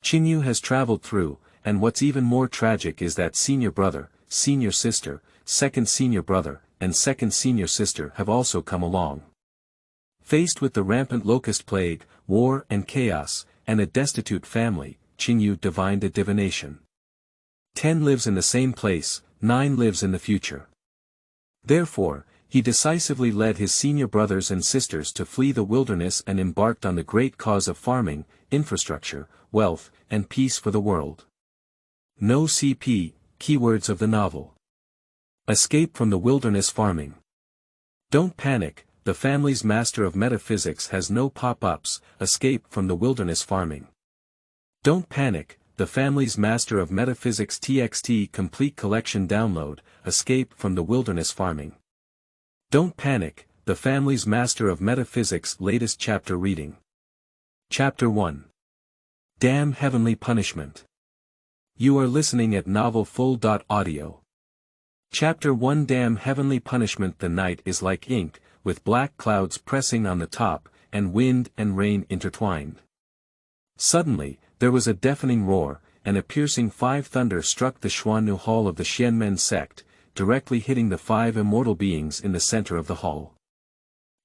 Qingyu has traveled through, and what's even more tragic is that senior brother, senior sister, second senior brother, and second senior sister have also come along. Faced with the rampant locust plague, war and chaos, and a destitute family, Qingyu divined a divination. 10 lives in the same place, 9 lives in the future. Therefore, he decisively led his senior brothers and sisters to flee the wilderness and embarked on the great cause of farming, infrastructure, wealth, and peace for the world. No CP, keywords of the novel. Escape from the wilderness farming. Don't panic, the family's master of metaphysics has no pop-ups, escape from the wilderness farming. Don't panic, the family's master of metaphysics TXT complete collection download, escape from the wilderness farming. Don't panic, the family's master of metaphysics latest chapter reading. Chapter 1. Damn Heavenly Punishment. You are listening at novelfull.audio. Chapter 1 Damn Heavenly Punishment. The night is like ink, with black clouds pressing on the top, and wind and rain intertwined. Suddenly, there was a deafening roar, and a piercing 5 thunder struck the Xiaoqingyu hall of the Xianmen sect, directly hitting the 5 immortal beings in the center of the hall.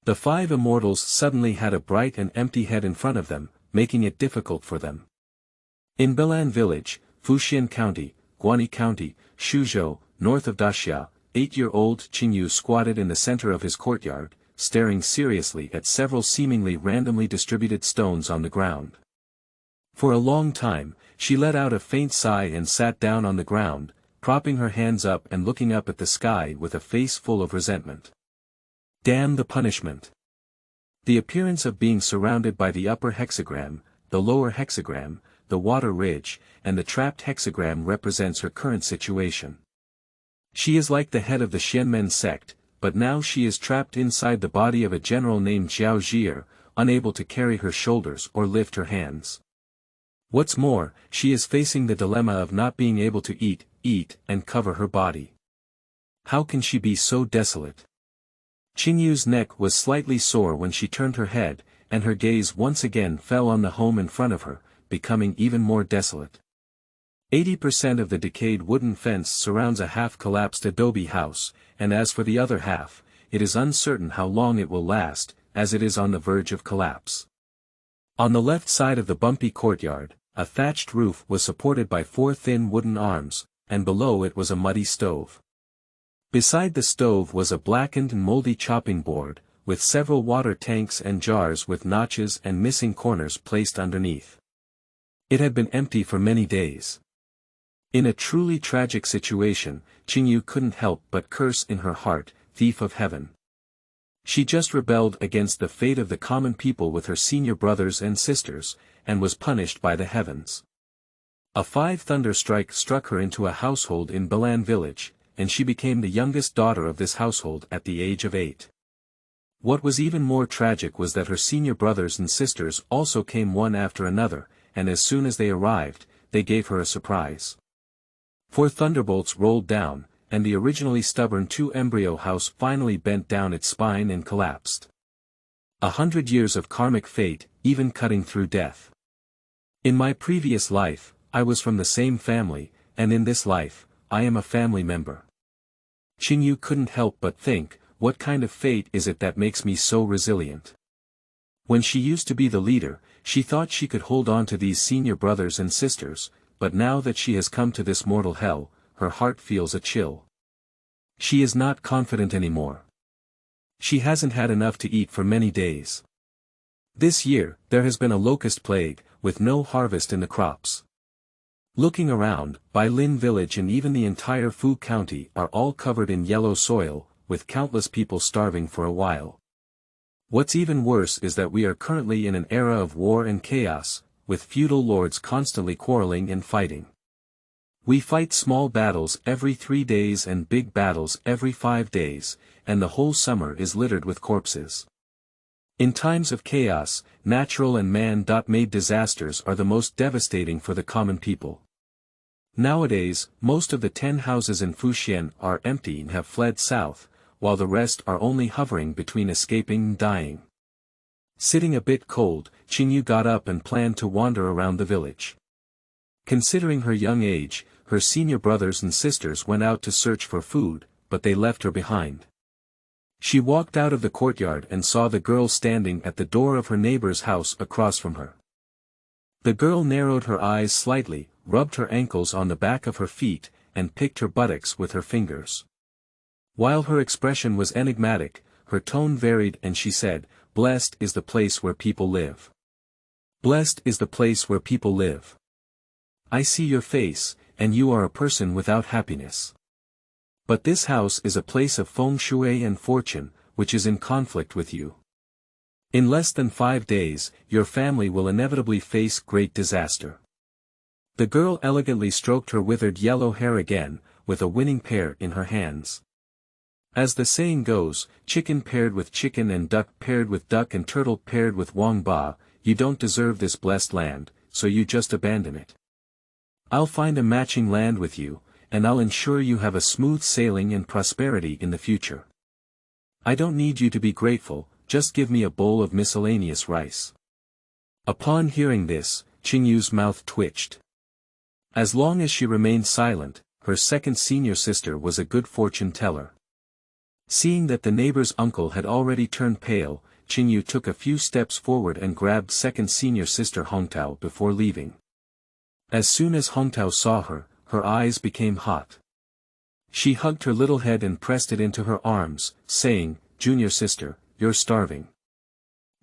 The 5 immortals suddenly had a bright and empty head in front of them, making it difficult for them. In Bilan Village, Fuxian County, Guani County, Shuzhou, north of Daxia, 8-year-old Qingyu squatted in the center of his courtyard, staring seriously at several seemingly randomly distributed stones on the ground. For a long time, she let out a faint sigh and sat down on the ground, propping her hands up and looking up at the sky with a face full of resentment. Damn the punishment. The appearance of being surrounded by the upper hexagram, the lower hexagram, the water ridge, and the trapped hexagram represents her current situation. She is like the head of the Xianmen sect, but now she is trapped inside the body of a general named Zhao Zhi'er, unable to carry her shoulders or lift her hands. What's more, she is facing the dilemma of not being able to eat, and cover her body. How can she be so desolate? Qingyu's neck was slightly sore when she turned her head, and her gaze once again fell on the home in front of her, becoming even more desolate. 80% of the decayed wooden fence surrounds a half-collapsed adobe house, and as for the other half, it is uncertain how long it will last, as it is on the verge of collapse. On the left side of the bumpy courtyard, a thatched roof was supported by 4 thin wooden arms, and below it was a muddy stove. Beside the stove was a blackened and moldy chopping board, with several water tanks and jars with notches and missing corners placed underneath. It had been empty for many days. In a truly tragic situation, Qingyu couldn't help but curse in her heart, thief of heaven. She just rebelled against the fate of the common people with her senior brothers and sisters, and was punished by the heavens. A 5 thunder strike struck her into a household in Bilan Village, and she became the youngest daughter of this household at the age of 8. What was even more tragic was that her senior brothers and sisters also came one after another, and as soon as they arrived, they gave her a surprise. 4 thunderbolts rolled down, and the originally stubborn 2 embryo house finally bent down its spine and collapsed. 100 years of karmic fate, even cutting through death. In my previous life, I was from the same family, and in this life, I am a family member. Qingyu couldn't help but think, what kind of fate is it that makes me so resilient? When she used to be the leader, she thought she could hold on to these senior brothers and sisters, but now that she has come to this mortal hell, her heart feels a chill. She is not confident anymore. She hasn't had enough to eat for many days. This year, there has been a locust plague, with no harvest in the crops. Looking around, Bailin Village and even the entire Fu County are all covered in yellow soil, with countless people starving for a while. What's even worse is that we are currently in an era of war and chaos, with feudal lords constantly quarreling and fighting. We fight small battles every 3 days and big battles every 5 days, and the whole summer is littered with corpses. In times of chaos, natural and man-made disasters are the most devastating for the common people. Nowadays, most of the 10 houses in Fuxian are empty and have fled south, while the rest are only hovering between escaping and dying. Sitting a bit cold, Qingyu got up and planned to wander around the village. Considering her young age, her senior brothers and sisters went out to search for food, but they left her behind. She walked out of the courtyard and saw the girl standing at the door of her neighbor's house across from her. The girl narrowed her eyes slightly, rubbed her ankles on the back of her feet, and picked her buttocks with her fingers. While her expression was enigmatic, her tone varied and she said, "Blessed is the place where people live. Blessed is the place where people live. I see your face, and you are a person without happiness. But this house is a place of feng shui and fortune, which is in conflict with you. In less than 5 days, your family will inevitably face great disaster." The girl elegantly stroked her withered yellow hair again, with a winning pear in her hands. As the saying goes, chicken paired with chicken and duck paired with duck and turtle paired with Wang Ba, you don't deserve this blessed land, so you just abandon it. I'll find a matching land with you, and I'll ensure you have a smooth sailing and prosperity in the future. I don't need you to be grateful, just give me a bowl of miscellaneous rice. Upon hearing this, Qingyu's mouth twitched. As long as she remained silent, her second senior sister was a good fortune teller. Seeing that the neighbor's uncle had already turned pale, Qingyu took a few steps forward and grabbed second senior sister Hongtao before leaving. As soon as Hongtao saw her, her eyes became hot. She hugged her little head and pressed it into her arms, saying, "Junior sister, you're starving.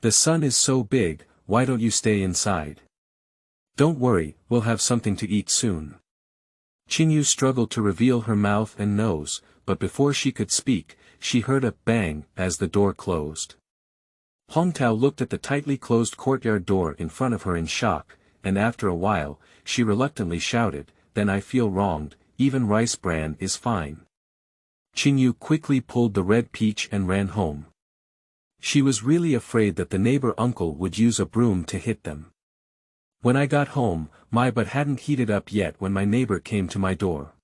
The sun is so big, why don't you stay inside? Don't worry, we'll have something to eat soon." Qingyu struggled to reveal her mouth and nose, but before she could speak, she heard a bang as the door closed. Hongtao looked at the tightly closed courtyard door in front of her in shock, and after a while, she reluctantly shouted, "Then I feel wronged, even rice bran is fine." Qingyu quickly pulled the red peach and ran home. She was really afraid that the neighbor uncle would use a broom to hit them. "When I got home, my butt hadn't heated up yet when my neighbor came to my door."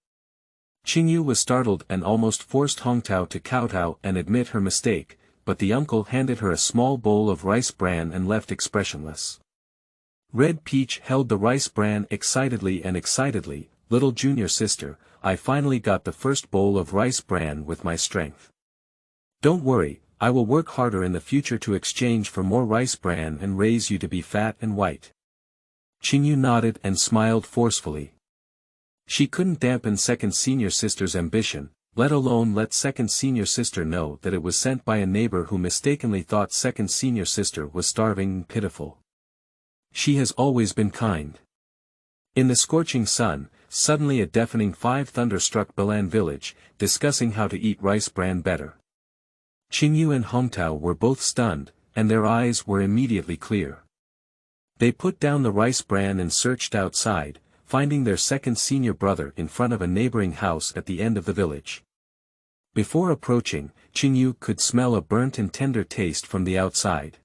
Qingyu was startled and almost forced Hongtao to kowtow and admit her mistake, but the uncle handed her a small bowl of rice bran and left expressionless. Red Peach held the rice bran excitedly, "Little junior sister, I finally got the first bowl of rice bran with my strength. Don't worry, I will work harder in the future to exchange for more rice bran and raise you to be fat and white." Qingyu nodded and smiled forcefully. She couldn't dampen second senior sister's ambition, let alone let second senior sister know that it was sent by a neighbor who mistakenly thought second senior sister was starving and pitiful. She has always been kind. In the scorching sun, suddenly a deafening 5 thunder struck Balan village, discussing how to eat rice bran better. Qingyu and Hongtao were both stunned, and their eyes were immediately clear. They put down the rice bran and searched outside, finding their second senior brother in front of a neighboring house at the end of the village. Before approaching, Qingyu could smell a burnt and tender taste from the outside.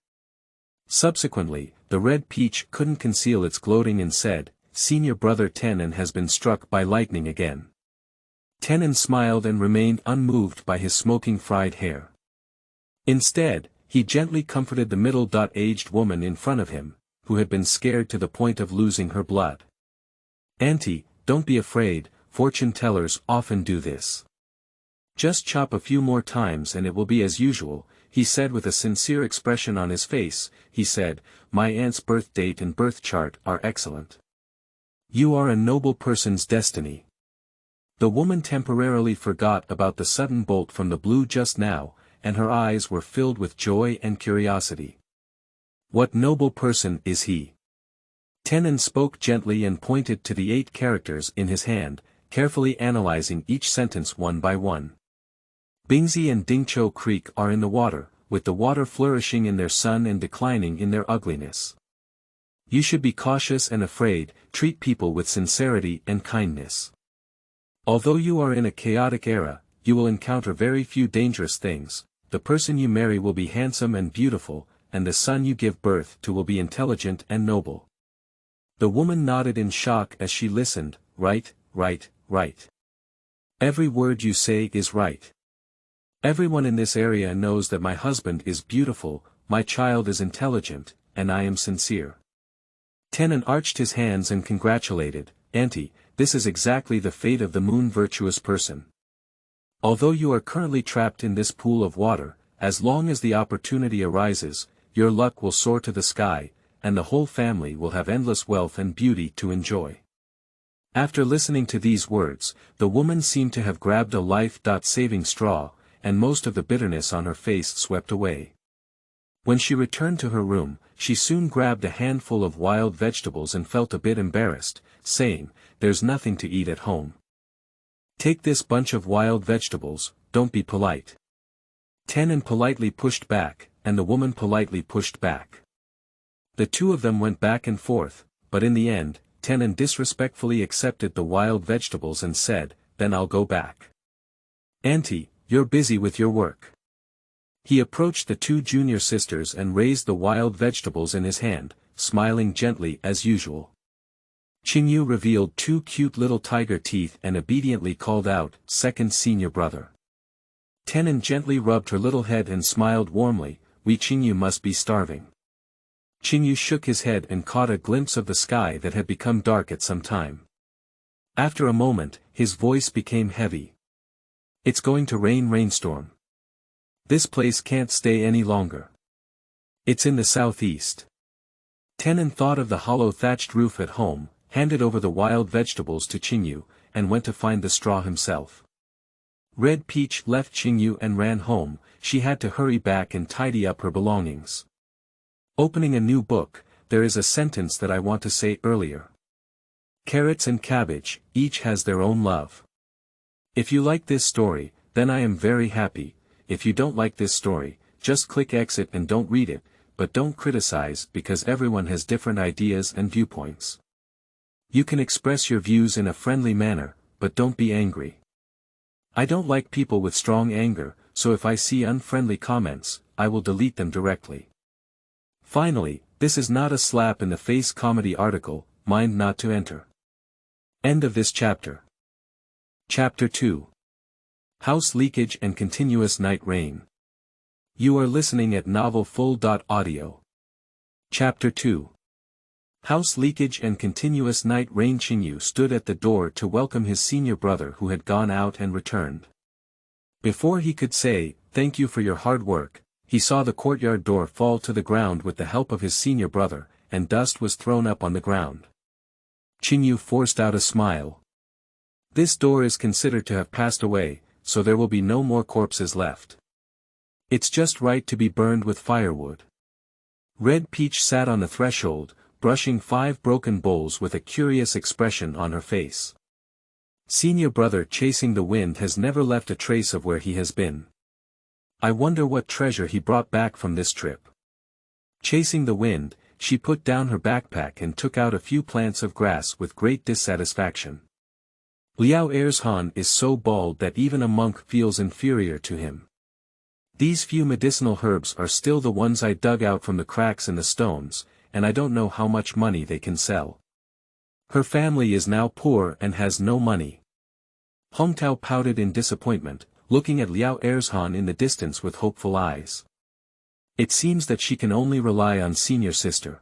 Subsequently, the red peach couldn't conceal its gloating and said, "Senior brother Tenon has been struck by lightning again." Tenon smiled and remained unmoved by his smoking fried hair. Instead, he gently comforted the middle-aged woman in front of him, who had been scared to the point of losing her blood. "Auntie, don't be afraid, fortune tellers often do this. Just chop a few more times and it will be as usual," he said with a sincere expression on his face. He said, "My aunt's birth date and birth chart are excellent. You are a noble person's destiny." The woman temporarily forgot about the sudden bolt from the blue just now, and her eyes were filled with joy and curiosity. "What noble person is he?" Tenon spoke gently and pointed to the 8 characters in his hand, carefully analyzing each sentence one by one. "Bingzi and Dingqiu Creek are in the water, with the water flourishing in their sun and declining in their ugliness. You should be cautious and afraid, treat people with sincerity and kindness. Although you are in a chaotic era, you will encounter very few dangerous things, the person you marry will be handsome and beautiful, and the son you give birth to will be intelligent and noble." The woman nodded in shock as she listened. Right. Every word you say is right. Everyone in this area knows that my husband is beautiful, my child is intelligent, and I am sincere." Tenon arched his hands and congratulated, Auntie, this is exactly the fate of the moon virtuous person. Although you are currently trapped in this pool of water, as long as the opportunity arises, your luck will soar to the sky, and the whole family will have endless wealth and beauty to enjoy. After listening to these words, the woman seemed to have grabbed a life-saving straw, and most of the bitterness on her face swept away. When she returned to her room, she soon grabbed a handful of wild vegetables and felt a bit embarrassed, saying, "There's nothing to eat at home. Take this bunch of wild vegetables, don't be polite." Tenon politely pushed back, and the woman politely pushed back. The two of them went back and forth, but in the end, Tenon disrespectfully accepted the wild vegetables and said, "Then I'll go back. Auntie, you're busy with your work." He approached the two junior sisters and raised the wild vegetables in his hand, smiling gently as usual. Qingyu revealed two cute little tiger teeth and obediently called out, "Second senior brother." Tenon gently rubbed her little head and smiled warmly, "We Qingyu must be starving." Qingyu shook his head and caught a glimpse of the sky that had become dark at some time. After a moment, his voice became heavy. "It's going to rainstorm. This place can't stay any longer. It's in the southeast." Tenon thought of the hollow thatched roof at home, handed over the wild vegetables to Qingyu, and went to find the straw himself. Red Peach left Qingyu and ran home. She had to hurry back and tidy up her belongings. Opening a new book, there is a sentence that I want to say earlier. Carrots and cabbage, each has their own love. If you like this story, then I am very happy. If you don't like this story, just click exit and don't read it, but don't criticize because everyone has different ideas and viewpoints. You can express your views in a friendly manner, but don't be angry. I don't like people with strong anger, so if I see unfriendly comments, I will delete them directly. Finally, this is not a slap-in-the-face comedy article, mind not to enter. End of this chapter. Chapter 2. House Leakage and Continuous Night Rain. You are listening at novelfull.audio. Chapter 2. House Leakage and Continuous Night Rain. Qingyu stood at the door to welcome his senior brother who had gone out and returned. Before he could say, "Thank you for your hard work," he saw the courtyard door fall to the ground with the help of his senior brother, and dust was thrown up on the ground. Qingyu forced out a smile. This door is considered to have passed away, so there will be no more corpses left. It's just right to be burned with firewood. Red Peach sat on the threshold, brushing 5 broken bowls with a curious expression on her face. Senior brother chasing the wind has never left a trace of where he has been. I wonder what treasure he brought back from this trip. Chasing the wind, she put down her backpack and took out a few plants of grass with great dissatisfaction. Liao Erzhan is so bald that even a monk feels inferior to him. These few medicinal herbs are still the ones I dug out from the cracks in the stones, and I don't know how much money they can sell. Her family is now poor and has no money. Hongtao pouted in disappointment, looking at Liao Erzhan in the distance with hopeful eyes. It seems that she can only rely on senior sister.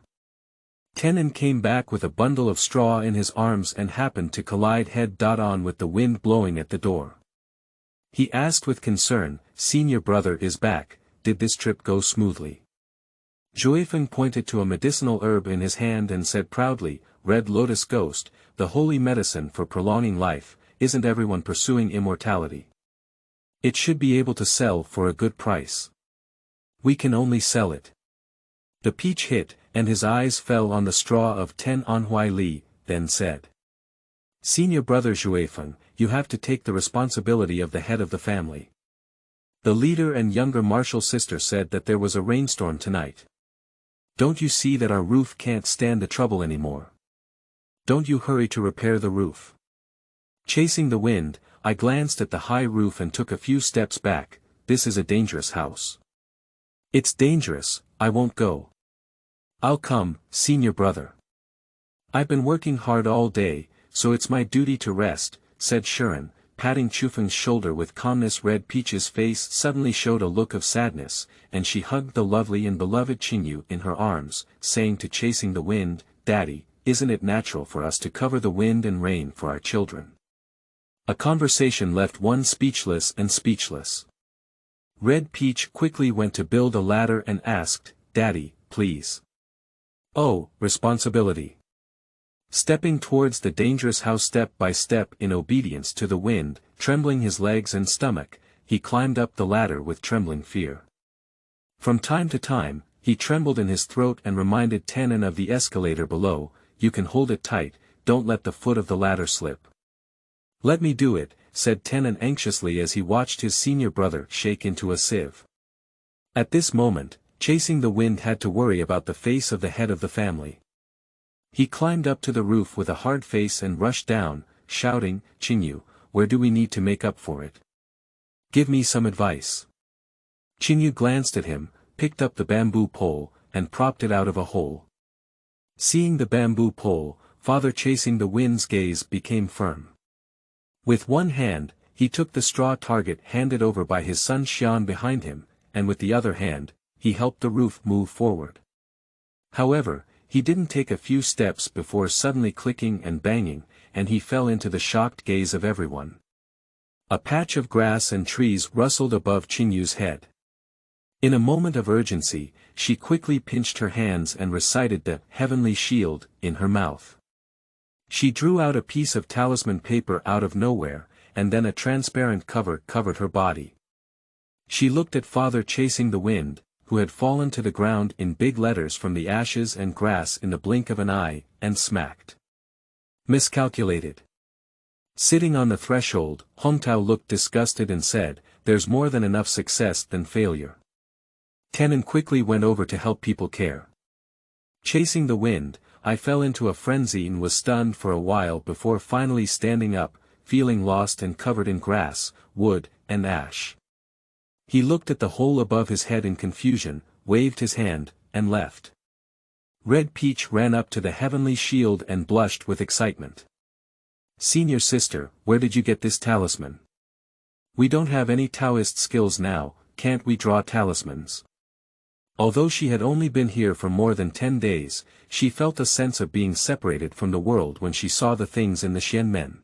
Tenon came back with a bundle of straw in his arms and happened to collide head-on with the wind blowing at the door. He asked with concern, "Senior brother is back, did this trip go smoothly?" Xiaoqingyu pointed to a medicinal herb in his hand and said proudly, "Red lotus ghost, the holy medicine for prolonging life, isn't everyone pursuing immortality? It should be able to sell for a good price. We can only sell it." The peach hit, and his eyes fell on the straw of 10 Anhui Li, then said, "Senior brother Xiaoqingyu, you have to take the responsibility of the head of the family. The leader and younger martial sister said that there was a rainstorm tonight. Don't you see that our roof can't stand the trouble anymore? Don't you hurry to repair the roof." Chasing the wind, I glanced at the high roof and took a few steps back. This is a dangerous house. It's dangerous, I won't go. I'll come, senior brother. I've been working hard all day, so it's my duty to rest, said Shuren, patting Chufeng's shoulder with calmness. Red Peach's face suddenly showed a look of sadness, and she hugged the lovely and beloved Qingyu in her arms, saying to Chasing the Wind, "Daddy, isn't it natural for us to cover the wind and rain for our children? A conversation left one speechless and speechless. Red Peach quickly went to build a ladder and asked, "Daddy, please." "Oh, responsibility." Stepping towards the dangerous house step by step in obedience to the wind, trembling his legs and stomach, he climbed up the ladder with trembling fear. From time to time, he trembled in his throat and reminded Tenon of the escalator below, "You can hold it tight, don't let the foot of the ladder slip." "Let me do it," said Tenon anxiously as he watched his senior brother shake into a sieve. At this moment, Chasing the Wind had to worry about the face of the head of the family. He climbed up to the roof with a hard face and rushed down, shouting, "Qingyu, where do we need to make up for it? Give me some advice." Qingyu glanced at him, picked up the bamboo pole, and propped it out of a hole. Seeing the bamboo pole, Father Chasing the Wind's gaze became firm. With one hand, he took the straw target handed over by his son Xian behind him, and with the other hand, he helped the roof move forward. However, he didn't take a few steps before suddenly clicking and banging, and he fell into the shocked gaze of everyone. A patch of grass and trees rustled above Qingyu's head. In a moment of urgency, she quickly pinched her hands and recited the heavenly shield in her mouth. She drew out a piece of talisman paper out of nowhere, and then a transparent cover covered her body. She looked at Father Chasing the Wind, who had fallen to the ground in big letters from the ashes and grass in the blink of an eye, and smacked. "Miscalculated." Sitting on the threshold, Hongtao looked disgusted and said, "There's more than enough success than failure." Tenon quickly went over to help people care. Chasing the Wind, I fell into a frenzy and was stunned for a while before finally standing up, feeling lost and covered in grass, wood, and ash. He looked at the hole above his head in confusion, waved his hand, and left. Red Peach ran up to the heavenly shield and blushed with excitement. "Senior sister, where did you get this talisman? We don't have any Taoist skills now, can't we draw talismans?" Although she had only been here for more than 10 days, she felt a sense of being separated from the world when she saw the things in the Xianmen.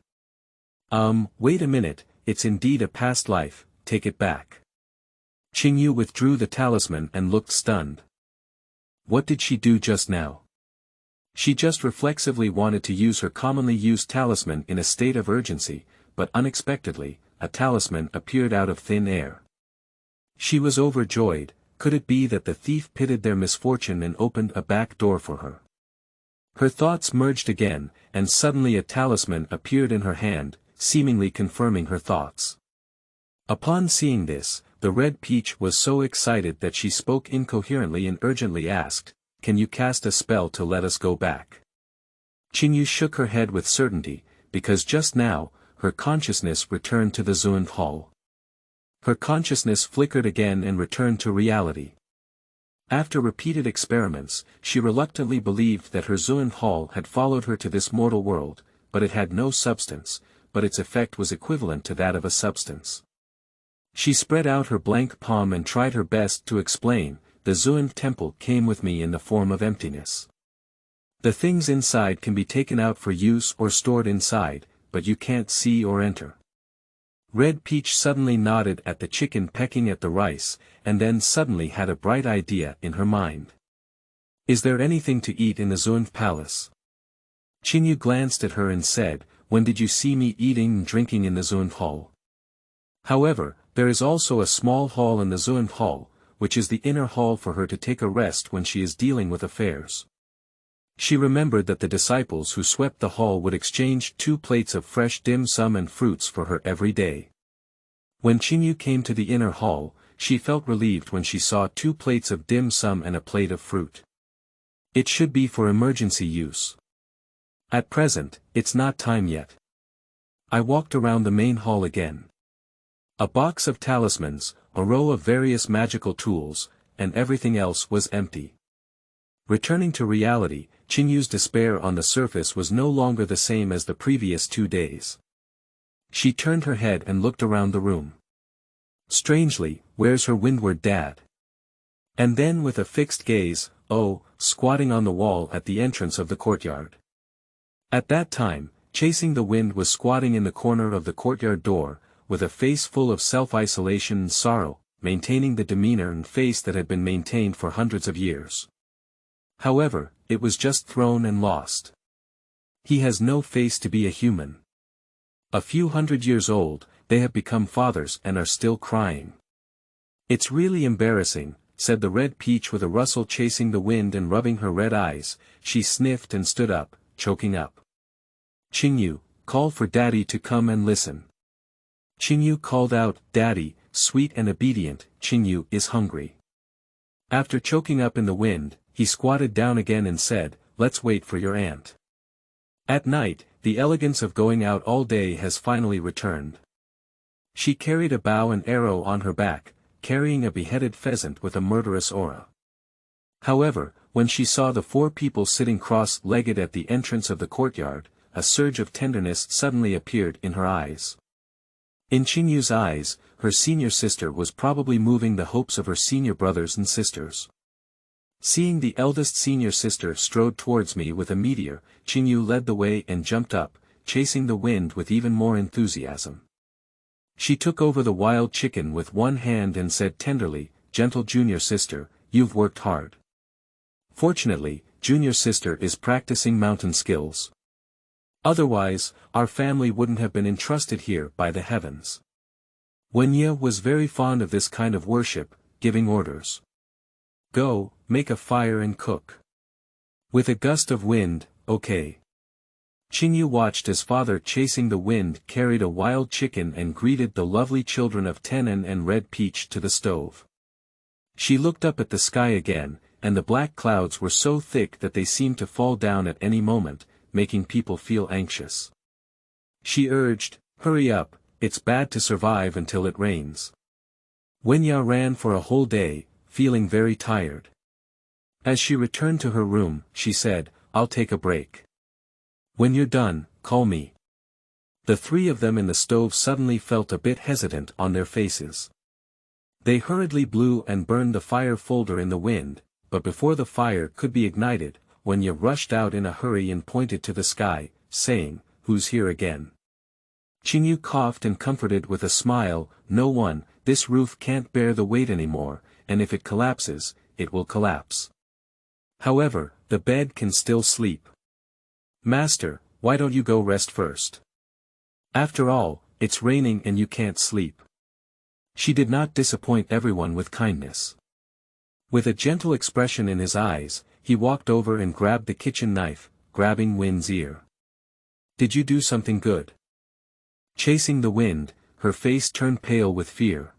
Wait a minute, it's indeed a past life, take it back." Qingyu withdrew the talisman and looked stunned. What did she do just now? She just reflexively wanted to use her commonly used talisman in a state of urgency, but unexpectedly, a talisman appeared out of thin air. She was overjoyed. Could it be that the thief pitied their misfortune and opened a back door for her? Her thoughts merged again, and suddenly a talisman appeared in her hand, seemingly confirming her thoughts. Upon seeing this, the Red Peach was so excited that she spoke incoherently and urgently asked, "Can you cast a spell to let us go back?" Qingyu shook her head with certainty, because just now, her consciousness returned to the Zunf Hall. Her consciousness flickered again and returned to reality. After repeated experiments, she reluctantly believed that her Zunf Hall had followed her to this mortal world, but it had no substance, but its effect was equivalent to that of a substance. She spread out her blank palm and tried her best to explain, "The Zunf temple came with me in the form of emptiness. The things inside can be taken out for use or stored inside, but you can't see or enter." Red Peach suddenly nodded at the chicken pecking at the rice, and then suddenly had a bright idea in her mind. "Is there anything to eat in the Zunf palace?" Qingyu glanced at her and said, "When did you see me eating and drinking in the Zunf hall? However, there is also a small hall in the Zunf hall, which is the inner hall for her to take a rest when she is dealing with affairs." She remembered that the disciples who swept the hall would exchange 2 plates of fresh dim sum and fruits for her every day. When Qingyu came to the inner hall, she felt relieved when she saw 2 plates of dim sum and a plate of fruit. It should be for emergency use. At present, it's not time yet. I walked around the main hall again. A box of talismans, a row of various magical tools, and everything else was empty. Returning to reality, Qingyu's despair on the surface was no longer the same as the previous 2 days. She turned her head and looked around the room. Strangely, where's her windward dad? And then with a fixed gaze, squatting on the wall at the entrance of the courtyard. At that time, Chasing the Wind was squatting in the corner of the courtyard door, with a face full of self-isolation and sorrow, maintaining the demeanor and face that had been maintained for hundreds of years. However, it was just thrown and lost. He has no face to be a human. A few hundred years old, they have become fathers and are still crying. It's really embarrassing, said the red peach with a rustle, chasing the wind and rubbing her red eyes. She sniffed and stood up, choking up. Qingyu, call for Daddy to come and listen. Qingyu called out, Daddy, sweet and obedient. Qingyu is hungry. After choking up in the wind, he squatted down again and said, let's wait for your aunt. At night, the elegance of going out all day has finally returned. She carried a bow and arrow on her back, carrying a beheaded pheasant with a murderous aura. However, when she saw the four people sitting cross-legged at the entrance of the courtyard, a surge of tenderness suddenly appeared in her eyes. In Qingyu's eyes, her senior sister was probably moving the hopes of her senior brothers and sisters. Seeing the eldest senior sister strode towards me with a meteor, Qingyu led the way and jumped up, chasing the wind with even more enthusiasm. She took over the wild chicken with one hand and said tenderly, gentle junior sister, you've worked hard. Fortunately, junior sister is practicing mountain skills. Otherwise, our family wouldn't have been entrusted here by the heavens. Wenya was very fond of this kind of worship, giving orders. Go, make a fire and cook. With a gust of wind, okay. Qingyu watched as father chasing the wind carried a wild chicken and greeted the lovely children of Tenon and Red Peach to the stove. She looked up at the sky again, and the black clouds were so thick that they seemed to fall down at any moment, making people feel anxious. She urged, hurry up, it's bad to survive until it rains. Wenya ran for a whole day, feeling very tired. As she returned to her room, she said, I'll take a break. When you're done, call me. The three of them in the stove suddenly felt a bit hesitant on their faces. They hurriedly blew and burned the fire folder in the wind, but before the fire could be ignited, Wenya rushed out in a hurry and pointed to the sky, saying, who's here again? Qingyu coughed and comforted with a smile, no one, this roof can't bear the weight anymore, and if it collapses, it will collapse. However, the bed can still sleep. Master, why don't you go rest first? After all, it's raining and you can't sleep. She did not disappoint everyone with kindness. With a gentle expression in his eyes, he walked over and grabbed the kitchen knife, grabbing Win's ear. Did you do something good? Chasing the wind, her face turned pale with fear.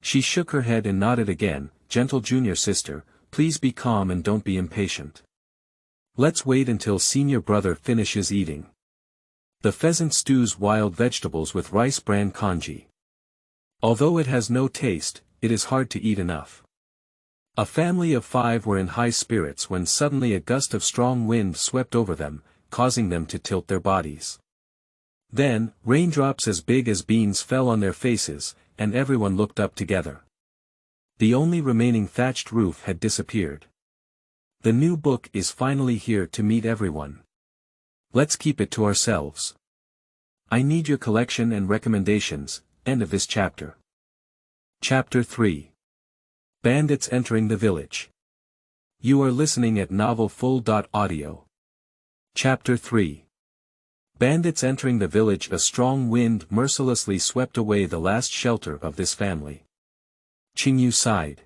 She shook her head and nodded again, gentle junior sister, please be calm and don't be impatient. Let's wait until senior brother finishes eating. The pheasant stews wild vegetables with rice bran congee. Although it has no taste, it is hard to eat enough. A family of 5 were in high spirits when suddenly a gust of strong wind swept over them, causing them to tilt their bodies. Then, raindrops as big as beans fell on their faces, and everyone looked up together. The only remaining thatched roof had disappeared. The new book is finally here to meet everyone. Let's keep it to ourselves. I need your collection and recommendations. End of this chapter. Chapter 3. Bandits entering the village. You are listening at novelfull.audio. Chapter 3. Bandits entering the village. A strong wind mercilessly swept away the last shelter of this family. Qingyu sighed.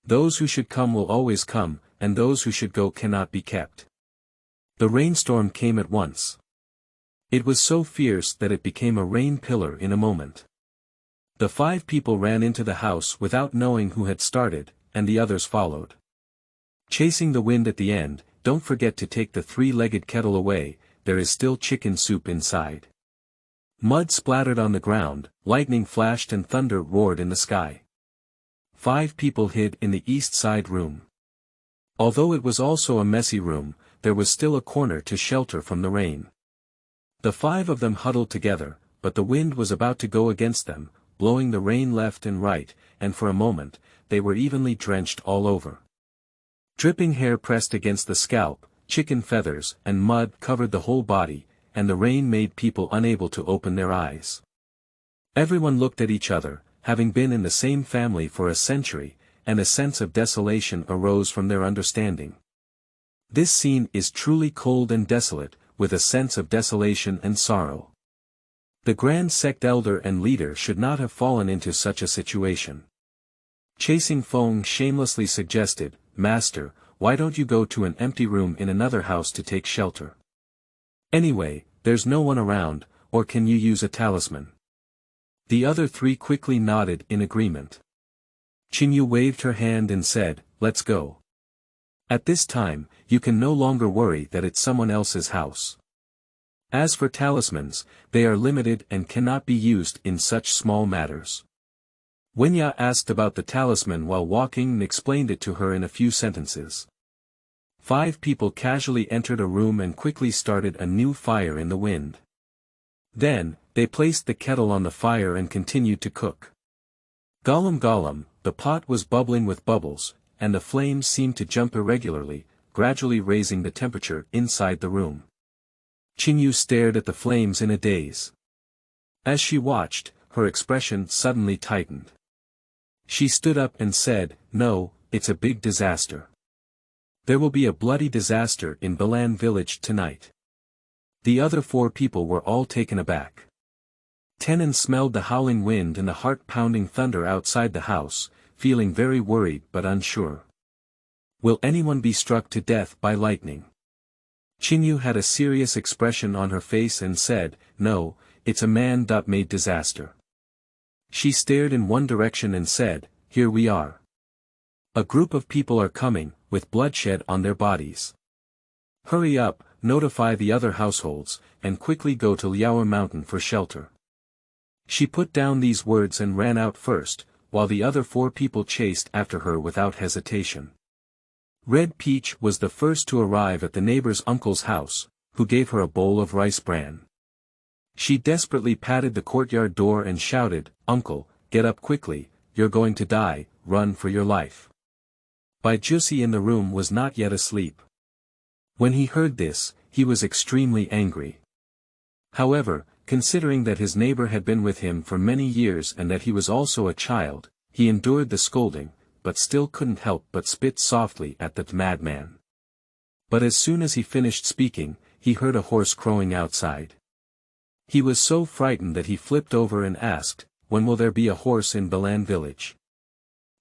Those who should come will always come, and those who should go cannot be kept. The rainstorm came at once. It was so fierce that it became a rain pillar in a moment. The 5 people ran into the house without knowing who had started, and the others followed. Chasing the wind at the end, don't forget to take the 3-legged kettle away, there is still chicken soup inside. Mud splattered on the ground, lightning flashed and thunder roared in the sky. 5 people hid in the east side room. Although it was also a messy room, there was still a corner to shelter from the rain. The 5 of them huddled together, but the wind was about to go against them, blowing the rain left and right, and for a moment, they were evenly drenched all over. Dripping hair pressed against the scalp, chicken feathers and mud covered the whole body, and the rain made people unable to open their eyes. Everyone looked at each other, having been in the same family for a century, and a sense of desolation arose from their understanding. This scene is truly cold and desolate, with a sense of desolation and sorrow. The grand sect elder and leader should not have fallen into such a situation. Chasing Feng shamelessly suggested, "Master, why don't you go to an empty room in another house to take shelter? Anyway, there's no one around, or can you use a talisman?" The other three quickly nodded in agreement. Qingyu waved her hand and said, "Let's go. At this time, you can no longer worry that it's someone else's house. As for talismans, they are limited and cannot be used in such small matters." Wenya asked about the talisman while walking and explained it to her in a few sentences. 5 people casually entered a room and quickly started a new fire in the wind. Then, they placed the kettle on the fire and continued to cook. Gollum gollum, the pot was bubbling with bubbles, and the flames seemed to jump irregularly, gradually raising the temperature inside the room. Qingyu stared at the flames in a daze. As she watched, her expression suddenly tightened. She stood up and said, "No, it's a big disaster. There will be a bloody disaster in Balan village tonight." The other 4 people were all taken aback. Tenon smelled the howling wind and the heart-pounding thunder outside the house, feeling very worried but unsure. Will anyone be struck to death by lightning? Qingyu had a serious expression on her face and said, "No, it's a man-made disaster." She stared in one direction and said, "Here we are. A group of people are coming, with bloodshed on their bodies. Hurry up, notify the other households, and quickly go to Liao Mountain for shelter." She put down these words and ran out first, while the other 4 people chased after her without hesitation. Red Peach was the first to arrive at the neighbor's uncle's house, who gave her a bowl of rice bran. She desperately patted the courtyard door and shouted, "Uncle, get up quickly, you're going to die, run for your life." Bai Jusi in the room was not yet asleep. When he heard this, he was extremely angry. However, considering that his neighbor had been with him for many years and that he was also a child, he endured the scolding, but still couldn't help but spit softly at the madman. But as soon as he finished speaking, he heard a horse crowing outside. He was so frightened that he flipped over and asked, "When will there be a horse in Balan village?"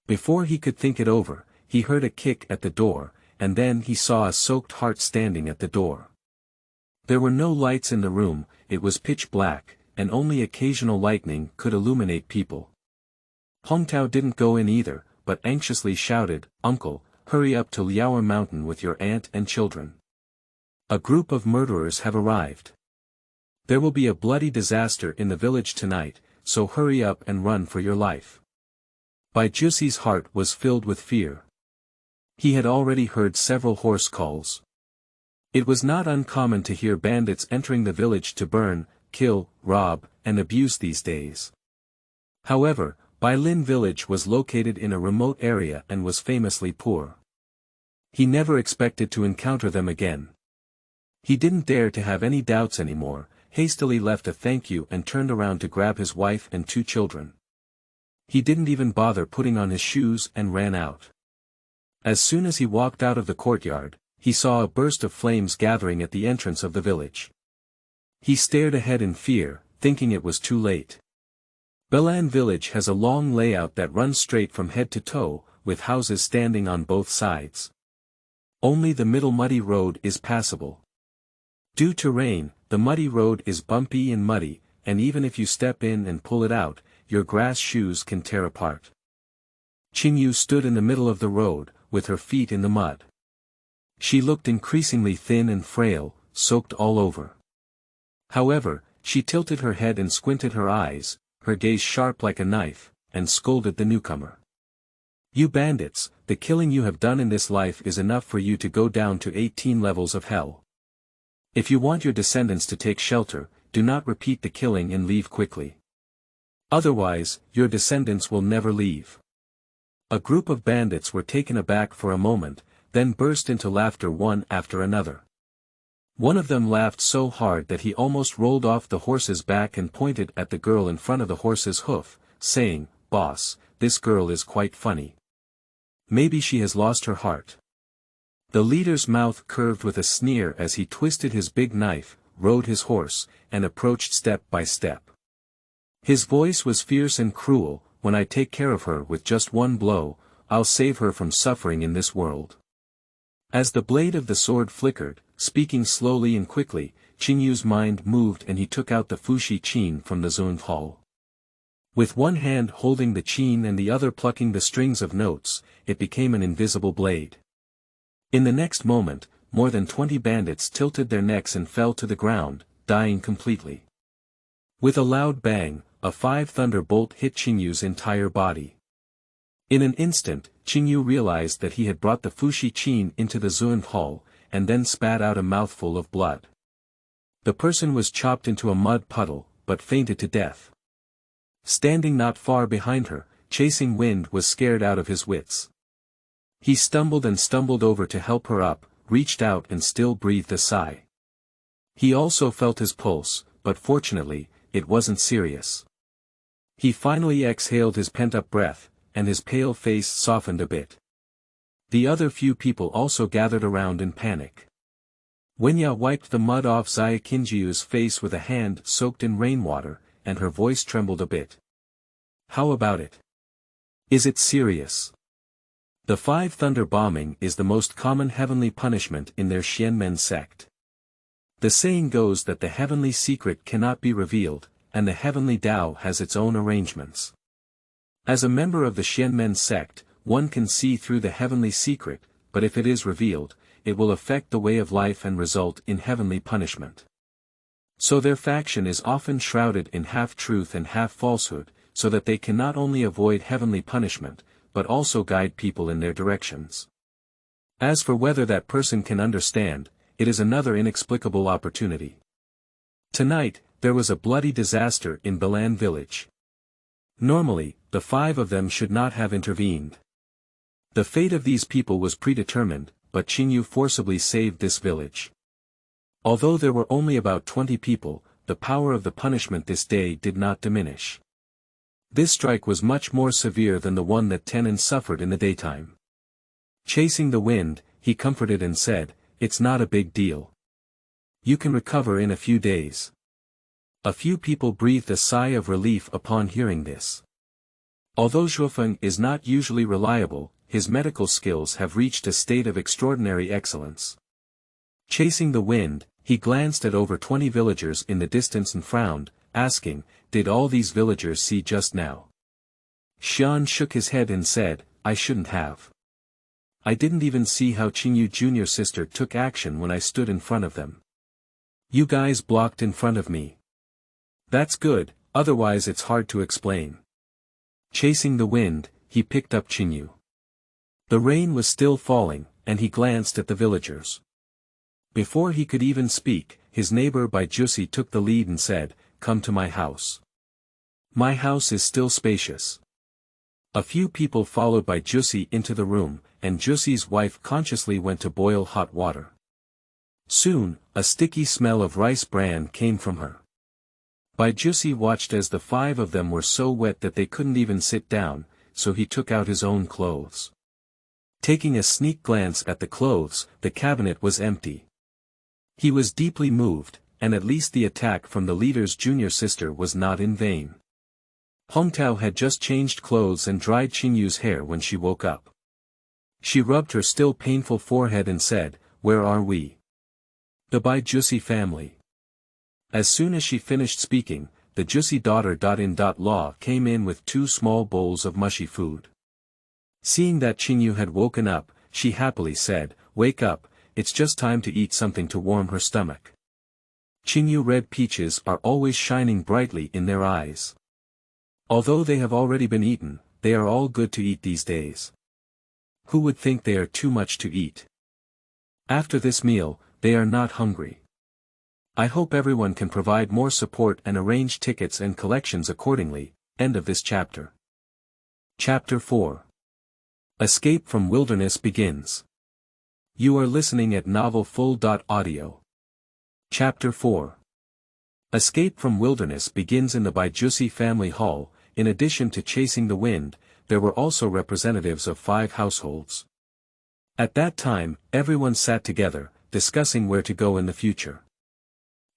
Before he could think it over, he heard a kick at the door, and then he saw a soaked heart standing at the door. There were no lights in the room, it was pitch black, and only occasional lightning could illuminate people. Hongtao didn't go in either, but anxiously shouted, "Uncle, hurry up to Liao Mountain with your aunt and children. A group of murderers have arrived. There will be a bloody disaster in the village tonight, so hurry up and run for your life." Bai Jusi's heart was filled with fear. He had already heard several horse calls. It was not uncommon to hear bandits entering the village to burn, kill, rob, and abuse these days. However, Bailin village was located in a remote area and was famously poor. He never expected to encounter them again. He didn't dare to have any doubts anymore, hastily left a thank you and turned around to grab his wife and 2 children. He didn't even bother putting on his shoes and ran out. As soon as he walked out of the courtyard, he saw a burst of flames gathering at the entrance of the village. He stared ahead in fear, thinking it was too late. Balan village has a long layout that runs straight from head to toe, with houses standing on both sides. Only the middle muddy road is passable. Due to rain, the muddy road is bumpy and muddy, and even if you step in and pull it out, your grass shoes can tear apart. Qingyu stood in the middle of the road, with her feet in the mud. She looked increasingly thin and frail, soaked all over. However, she tilted her head and squinted her eyes, her gaze sharp like a knife, and scolded the newcomer. "You bandits, the killing you have done in this life is enough for you to go down to 18 levels of hell. If you want your descendants to take shelter, do not repeat the killing and leave quickly. Otherwise, your descendants will never leave." A group of bandits were taken aback for a moment, then burst into laughter one after another. One of them laughed so hard that he almost rolled off the horse's back and pointed at the girl in front of the horse's hoof, saying, "Boss, this girl is quite funny. Maybe she has lost her heart." The leader's mouth curved with a sneer as he twisted his big knife, rode his horse, and approached step by step. His voice was fierce and cruel. "When I take care of her with just one blow, I'll save her from suffering in this world." As the blade of the sword flickered, speaking slowly and quickly, Qingyu's mind moved and he took out the Fushi Qin from the Zunhao. With one hand holding the Qin and the other plucking the strings of notes, it became an invisible blade. In the next moment, more than 20 bandits tilted their necks and fell to the ground, dying completely. With a loud bang, a 5 thunderbolt hit Qingyu's entire body. In an instant, Qingyu realized that he had brought the Fushi Qin into the Zunhao, and then spat out a mouthful of blood. The person was chopped into a mud puddle, but fainted to death. Standing not far behind her, Chasing Wind was scared out of his wits. He stumbled and stumbled over to help her up, reached out and still breathed a sigh. He also felt his pulse, but fortunately, it wasn't serious. He finally exhaled his pent-up breath, and his pale face softened a bit. The other few people also gathered around in panic. Wenya wiped the mud off Xiaoqingyu's face with a hand soaked in rainwater, and her voice trembled a bit. "How about it? Is it serious?" The 5 thunder bombing is the most common heavenly punishment in their Xianmen sect. The saying goes that the heavenly secret cannot be revealed, and the heavenly Tao has its own arrangements. As a member of the Xianmen sect, one can see through the heavenly secret, but if it is revealed, it will affect the way of life and result in heavenly punishment. So their faction is often shrouded in half-truth and half-falsehood, so that they can not only avoid heavenly punishment, but also guide people in their directions. As for whether that person can understand, it is another inexplicable opportunity. Tonight, there was a bloody disaster in Balan village. Normally, the 5 of them should not have intervened. The fate of these people was predetermined, but Qingyu forcibly saved this village. Although there were only about 20 people, the power of the punishment this day did not diminish. This strike was much more severe than the one that Tenon suffered in the daytime. Chasing the Wind, he comforted and said, "It's not a big deal. You can recover in a few days." A few people breathed a sigh of relief upon hearing this. Although Xiaofeng is not usually reliable, his medical skills have reached a state of extraordinary excellence. Chasing the Wind, he glanced at over 20 villagers in the distance and frowned, asking, "Did all these villagers see just now?" Xian shook his head and said, "I shouldn't have. I didn't even see how Qingyu Jr. sister took action when I stood in front of them. You guys blocked in front of me. That's good, otherwise it's hard to explain." Chasing the Wind, he picked up Qingyu. The rain was still falling, and he glanced at the villagers. Before he could even speak, his neighbor Baijusi took the lead and said, "Come to my house. My house is still spacious." A few people followed Baijusi into the room, and Jusi's wife consciously went to boil hot water. Soon, a sticky smell of rice bran came from her. Baijusi watched as the 5 of them were so wet that they couldn't even sit down, so he took out his own clothes. Taking a sneak glance at the clothes, the cabinet was empty. He was deeply moved, and at least the attack from the leader's junior sister was not in vain. Hongtao had just changed clothes and dried Qingyu's hair when she woke up. She rubbed her still painful forehead and said, "Where are we?" "The Baijusi family." As soon as she finished speaking, the Jusi daughter.in.law came in with 2 small bowls of mushy food. Seeing that Qingyu had woken up, she happily said, "Wake up, it's just time to eat something to warm her stomach." Qingyu red peaches are always shining brightly in their eyes. Although they have already been eaten, they are all good to eat these days. Who would think they are too much to eat? After this meal, they are not hungry. I hope everyone can provide more support and arrange tickets and collections accordingly. End of this chapter. Chapter 4. Escape from Wilderness begins. You are listening at Novel Full. Audio. Chapter 4. Escape from Wilderness begins in the Baijusi family hall. In addition to chasing the wind, there were also representatives of 5 households. At that time, everyone sat together, discussing where to go in the future.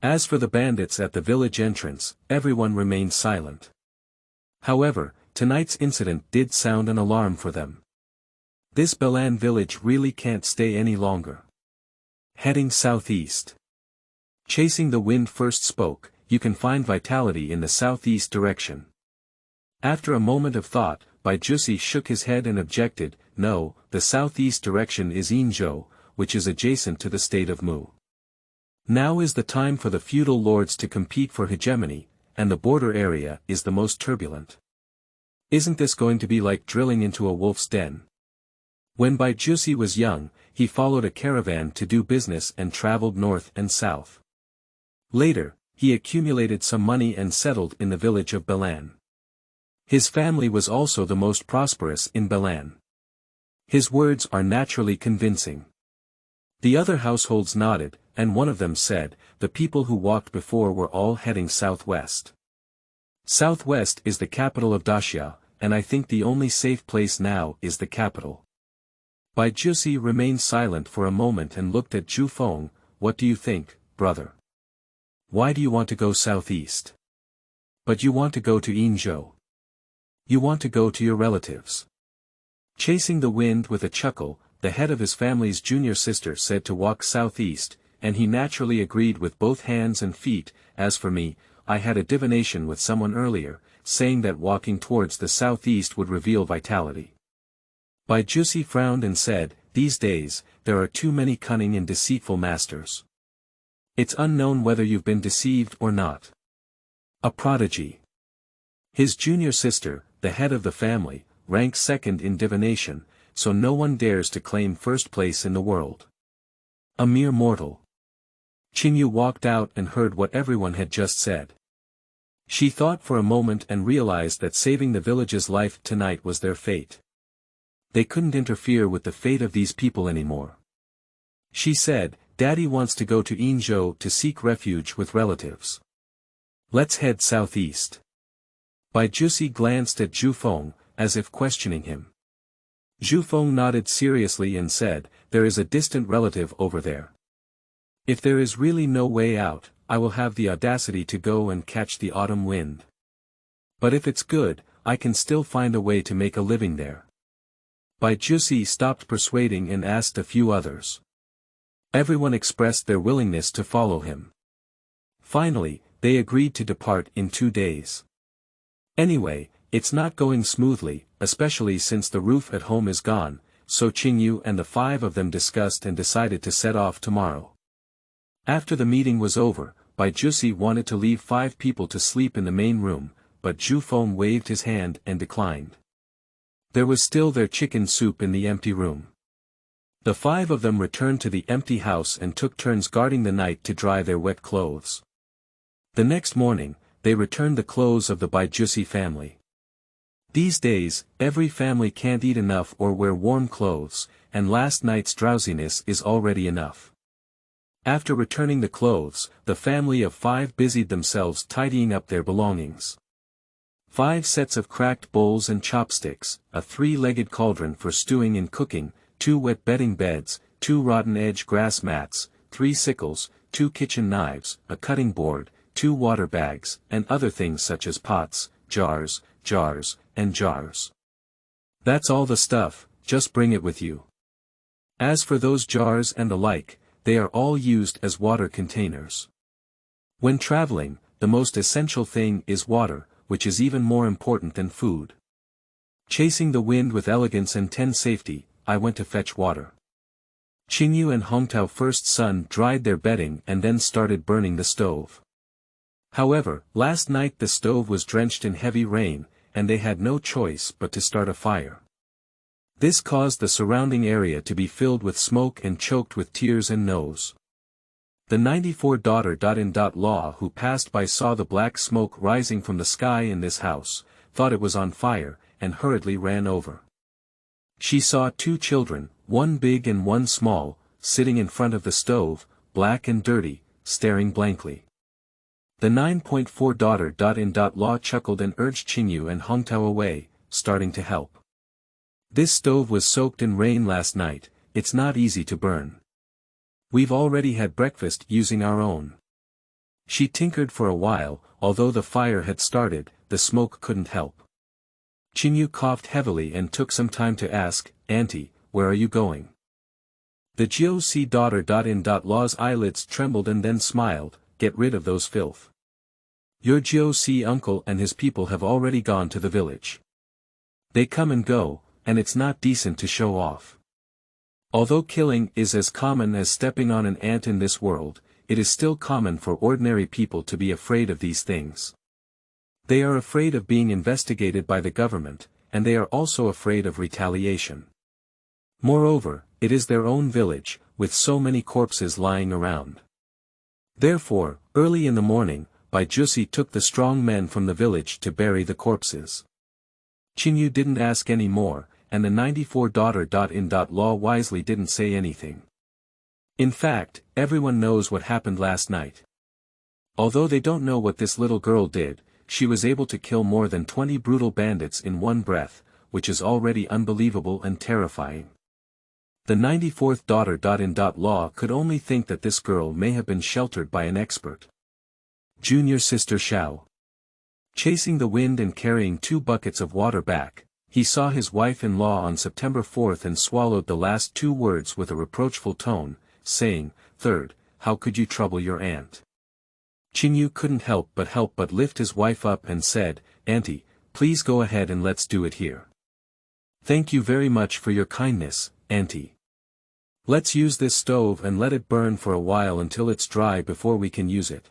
As for the bandits at the village entrance, everyone remained silent. However, tonight's incident did sound an alarm for them. This Balan village really can't stay any longer. Heading southeast. Chasing the wind first spoke, you can find vitality in the southeast direction. After a moment of thought, Baijusi shook his head and objected, no, the southeast direction is Qingyu, which is adjacent to the state of Mu. Now is the time for the feudal lords to compete for hegemony, and the border area is the most turbulent. Isn't this going to be like drilling into a wolf's den? When Baijusi was young, he followed a caravan to do business and traveled north and south. Later, he accumulated some money and settled in the village of Balan. His family was also the most prosperous in Balan. His words are naturally convincing. The other households nodded, and one of them said, the people who walked before were all heading southwest. Southwest is the capital of Daxia, and I think the only safe place now is the capital. Baijusi remained silent for a moment and looked at Zhu Feng. What do you think, brother? Why do you want to go southeast? But you want to go to Qingyu. You want to go to your relatives. Chasing the wind with a chuckle, the head of his family's junior sister said to walk southeast, and he naturally agreed with both hands and feet. As for me, I had a divination with someone earlier, saying that walking towards the southeast would reveal vitality. Baijusi frowned and said, these days, there are too many cunning and deceitful masters. It's unknown whether you've been deceived or not. A prodigy. His junior sister, the head of the family, ranks second in divination, so no one dares to claim first place in the world. A mere mortal. Qingyu walked out and heard what everyone had just said. She thought for a moment and realized that saving the village's life tonight was their fate. They couldn't interfere with the fate of these people anymore. She said, Daddy wants to go to Qingyu to seek refuge with relatives. Let's head southeast. Baijusi glanced at Zhu Feng, as if questioning him. Zhu Feng nodded seriously and said, there is a distant relative over there. If there is really no way out, I will have the audacity to go and catch the autumn wind. But if it's good, I can still find a way to make a living there. Baijusi stopped persuading and asked a few others. Everyone expressed their willingness to follow him. Finally, they agreed to depart in 2 days. Anyway, it's not going smoothly, especially since the roof at home is gone, so Qingyu and the 5 of them discussed and decided to set off tomorrow. After the meeting was over, Baijusi wanted to leave 5 people to sleep in the main room, but Zhu Feng waved his hand and declined. There was still their chicken soup in the empty room. The 5 of them returned to the empty house and took turns guarding the night to dry their wet clothes. The next morning, they returned the clothes of the Baijusi family. These days, every family can't eat enough or wear warm clothes, and last night's drowsiness is already enough. After returning the clothes, the family of 5 busied themselves tidying up their belongings. 5 sets of cracked bowls and chopsticks, a 3-legged cauldron for stewing and cooking, 2 wet bedding beds, 2 rotten-edge grass mats, 3 sickles, 2 kitchen knives, a cutting board, 2 water bags, and other things such as pots, jars, and jars. That's all the stuff, just bring it with you. As for those jars and the like, they are all used as water containers. When traveling, the most essential thing is water, which is even more important than food. Chasing the wind with elegance and safety, I went to fetch water. Qingyu and Hongtao first son dried their bedding and then started burning the stove. However, last night the stove was drenched in heavy rain, and they had no choice but to start a fire. This caused the surrounding area to be filled with smoke and choked with tears and nose. The 94 daughter-in-law who passed by saw the black smoke rising from the sky in this house, thought it was on fire, and hurriedly ran over. She saw 2 children, one big and one small, sitting in front of the stove, black and dirty, staring blankly. The 9.4 daughter.in.law chuckled and urged Qingyu and Hongtao away, starting to help. This stove was soaked in rain last night, it's not easy to burn. We've already had breakfast using our own. She tinkered for a while, although the fire had started, the smoke couldn't help. Qingyu coughed heavily and took some time to ask, Auntie, where are you going? The GOC daughter.in.law's eyelids trembled and then smiled, get rid of those filth. Your GOC uncle and his people have already gone to the village. They come and go, and it's not decent to show off. Although killing is as common as stepping on an ant in this world, it is still common for ordinary people to be afraid of these things. They are afraid of being investigated by the government, and they are also afraid of retaliation. Moreover, it is their own village, with so many corpses lying around. Therefore, early in the morning, Baijusi took the strong men from the village to bury the corpses. Qingyu didn't ask any more, and the 94 daughter.in.law wisely didn't say anything. In fact, everyone knows what happened last night. Although they don't know what this little girl did, she was able to kill more than 20 brutal bandits in one breath, which is already unbelievable and terrifying. The 94th daughter.in.law could only think that this girl may have been sheltered by an expert. Junior sister Xiao. Chasing the wind and carrying 2 buckets of water back, he saw his wife-in-law on September 4th and swallowed the last 2 words with a reproachful tone, saying, "Third, how could you trouble your aunt?" Qingyu couldn't help but lift his wife up and said, Auntie, please go ahead and let's do it here. Thank you very much for your kindness, Auntie. Let's use this stove and let it burn for a while until it's dry before we can use it.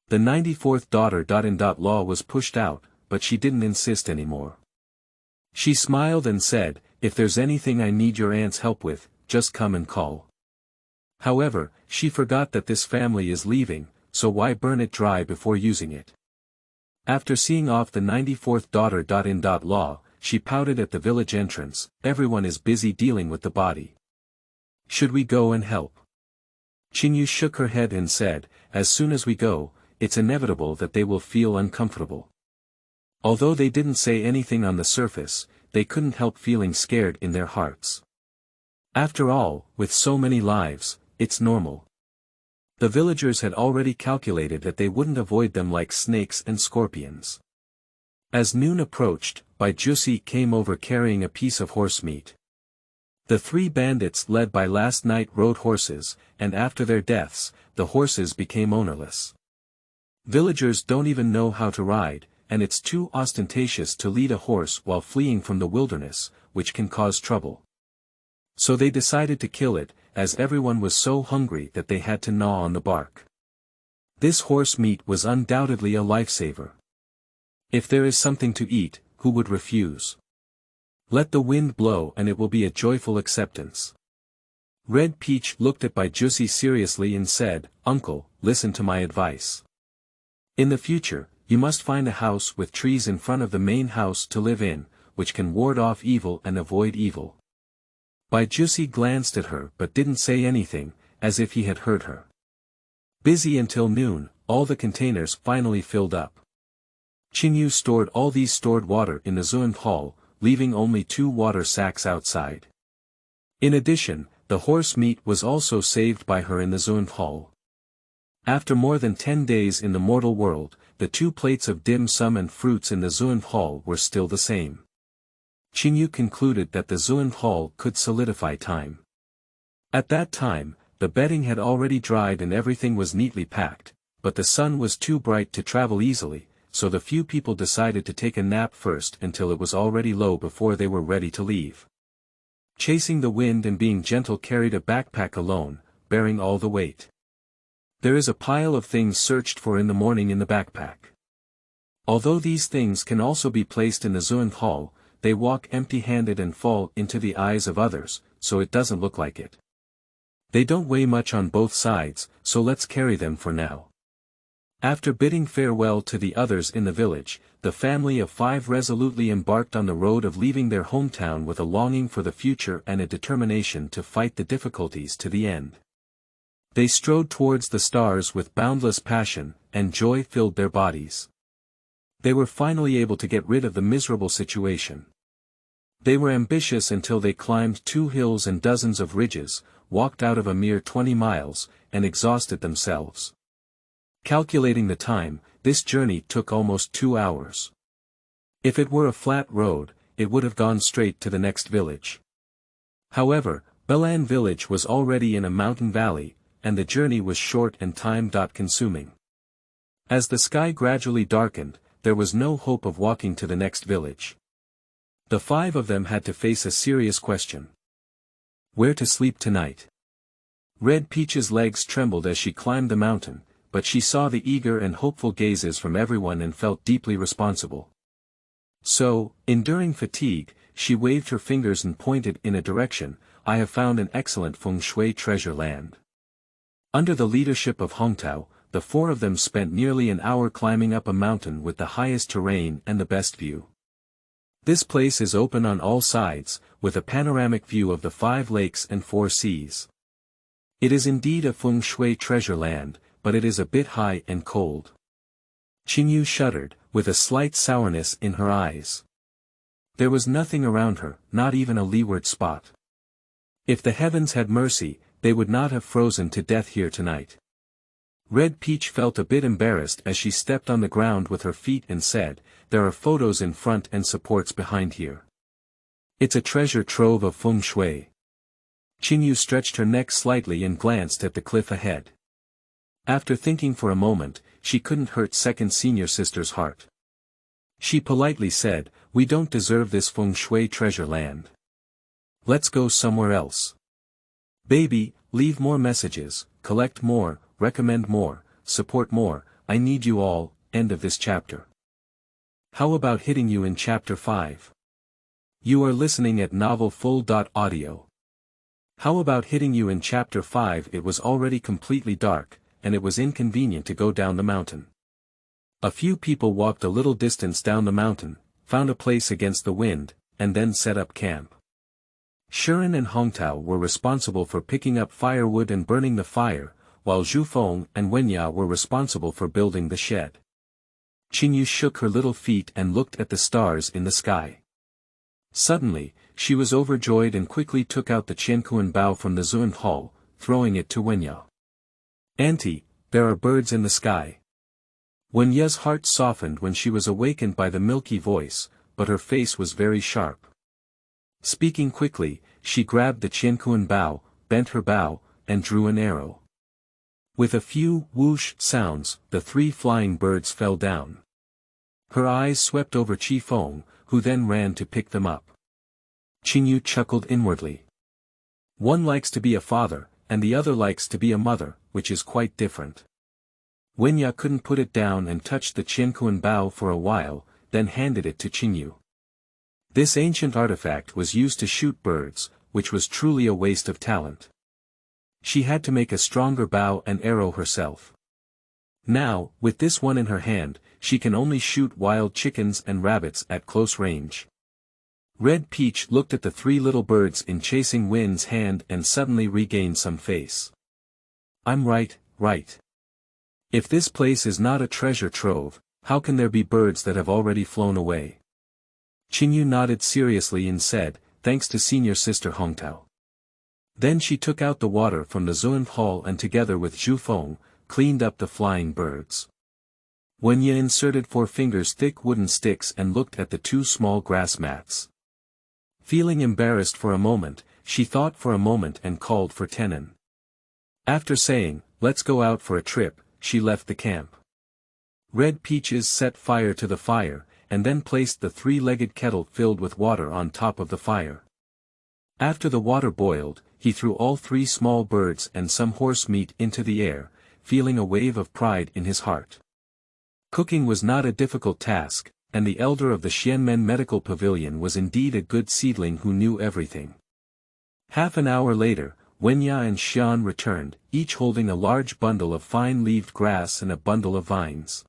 The 94th daughter.in.law was pushed out, but she didn't insist anymore. She smiled and said, if there's anything I need your aunt's help with, just come and call. However, she forgot that this family is leaving, so why burn it dry before using it? After seeing off the 94th daughter.in.law, she pouted at the village entrance, everyone is busy dealing with the body. Should we go and help? Qingyu shook her head and said, as soon as we go, it's inevitable that they will feel uncomfortable. Although they didn't say anything on the surface, they couldn't help feeling scared in their hearts. After all, with so many lives, it's normal. The villagers had already calculated that they wouldn't avoid them like snakes and scorpions. As noon approached, Baijusi came over carrying a piece of horse meat. The 3 bandits led by last night rode horses, and after their deaths, the horses became ownerless. Villagers don't even know how to ride, and it's too ostentatious to lead a horse while fleeing from the wilderness, which can cause trouble. So they decided to kill it, as everyone was so hungry that they had to gnaw on the bark. This horse meat was undoubtedly a lifesaver. If there is something to eat, who would refuse? Let the wind blow and it will be a joyful acceptance. Red Peach looked at Baijusi seriously and said, Uncle, listen to my advice. In the future, you must find a house with trees in front of the main house to live in, which can ward off evil and avoid evil. Baijusi glanced at her but didn't say anything, as if he had heard her. Busy until noon, all the containers finally filled up. Qingyu stored all these stored water in the Zun hall, leaving only 2 water sacks outside. In addition, the horse meat was also saved by her in the Zun hall. After more than 10 days in the mortal world, the 2 plates of dim sum and fruits in the Zun hall were still the same. Qingyu concluded that the Zun hall could solidify time. At that time, the bedding had already dried and everything was neatly packed, but the sun was too bright to travel easily, so the few people decided to take a nap first until it was already low before they were ready to leave. Chasing the wind and being gentle carried a backpack alone, bearing all the weight. There is a pile of things searched for in the morning in the backpack. Although these things can also be placed in the Zun hall, they walk empty-handed and fall into the eyes of others, so it doesn't look like it. They don't weigh much on both sides, so let's carry them for now. After bidding farewell to the others in the village, the family of 5 resolutely embarked on the road of leaving their hometown with a longing for the future and a determination to fight the difficulties to the end. They strode towards the stars with boundless passion, and joy filled their bodies. They were finally able to get rid of the miserable situation. They were ambitious until they climbed 2 hills and dozens of ridges, walked out of a mere 20 miles, and exhausted themselves. Calculating the time, this journey took almost 2 hours. If it were a flat road, it would have gone straight to the next village. However, Belan village was already in a mountain valley, and the journey was short and time-consuming. As the sky gradually darkened, there was no hope of walking to the next village. The 5 of them had to face a serious question. Where to sleep tonight? Red Peach's legs trembled as she climbed the mountain, but she saw the eager and hopeful gazes from everyone and felt deeply responsible. So, enduring fatigue, she waved her fingers and pointed in a direction. I have found an excellent feng shui treasure land. Under the leadership of Hongtao, the 4 of them spent nearly an hour climbing up a mountain with the highest terrain and the best view. This place is open on all sides, with a panoramic view of the 5 lakes and 4 seas. It is indeed a feng shui treasure land, but it is a bit high and cold. Qingyu shuddered, with a slight sourness in her eyes. There was nothing around her, not even a leeward spot. If the heavens had mercy, they would not have frozen to death here tonight. Red Peach felt a bit embarrassed as she stepped on the ground with her feet and said, there are photos in front and supports behind here. It's a treasure trove of feng shui. Qingyu stretched her neck slightly and glanced at the cliff ahead. After thinking for a moment, she couldn't hurt second senior sister's heart. She politely said, we don't deserve this feng shui treasure land. Let's go somewhere else. Baby, leave more messages, collect more, recommend more, support more, I need you all. End of this chapter. How about hitting you in chapter 5? You are listening at novelfull.audio. How about hitting you in chapter 5? It was already completely dark, and it was inconvenient to go down the mountain. A few people walked a little distance down the mountain, found a place against the wind, and then set up camp. Shiren and Hongtao were responsible for picking up firewood and burning the fire, while Zhufeng and Wenya were responsible for building the shed. Qingyu shook her little feet and looked at the stars in the sky. Suddenly, she was overjoyed and quickly took out the Qiankuan bao from the Zuan hall, throwing it to Wenya. Auntie, there are birds in the sky. Wenya's heart softened when she was awakened by the milky voice, but her face was very sharp. Speaking quickly, she grabbed the Qiankuan bao, bent her bow, and drew an arrow. With a few whoosh sounds, the 3 flying birds fell down. Her eyes swept over Qifeng, who then ran to pick them up. Qingyu chuckled inwardly. One likes to be a father, and the other likes to be a mother, which is quite different. Wenya couldn't put it down and touched the Qiankuan bao for a while, then handed it to Qingyu. This ancient artifact was used to shoot birds, which was truly a waste of talent. She had to make a stronger bow and arrow herself. Now, with this one in her hand, she can only shoot wild chickens and rabbits at close range. Red Peach looked at the 3 little birds in Chasing Wind's hand and suddenly regained some face. I'm right. If this place is not a treasure trove, how can there be birds that have already flown away? Qingyu nodded seriously and said, thanks to senior sister Hongtao. Then she took out the water from the Zuan hall and together with Zhufeng, cleaned up the flying birds. Wenya inserted 4 fingers thick wooden sticks and looked at the 2 small grass mats. Feeling embarrassed for a moment, she thought for a moment and called for Tenon. After saying, let's go out for a trip, she left the camp. Red Peaches set fire to the fire, and then placed the 3-legged kettle filled with water on top of the fire. After the water boiled, he threw all 3 small birds and some horse meat into the air, feeling a wave of pride in his heart. Cooking was not a difficult task, and the elder of the Xianmen Medical Pavilion was indeed a good seedling who knew everything. Half an hour later, Wenya and Xian returned, each holding a large bundle of fine-leaved grass and a bundle of vines.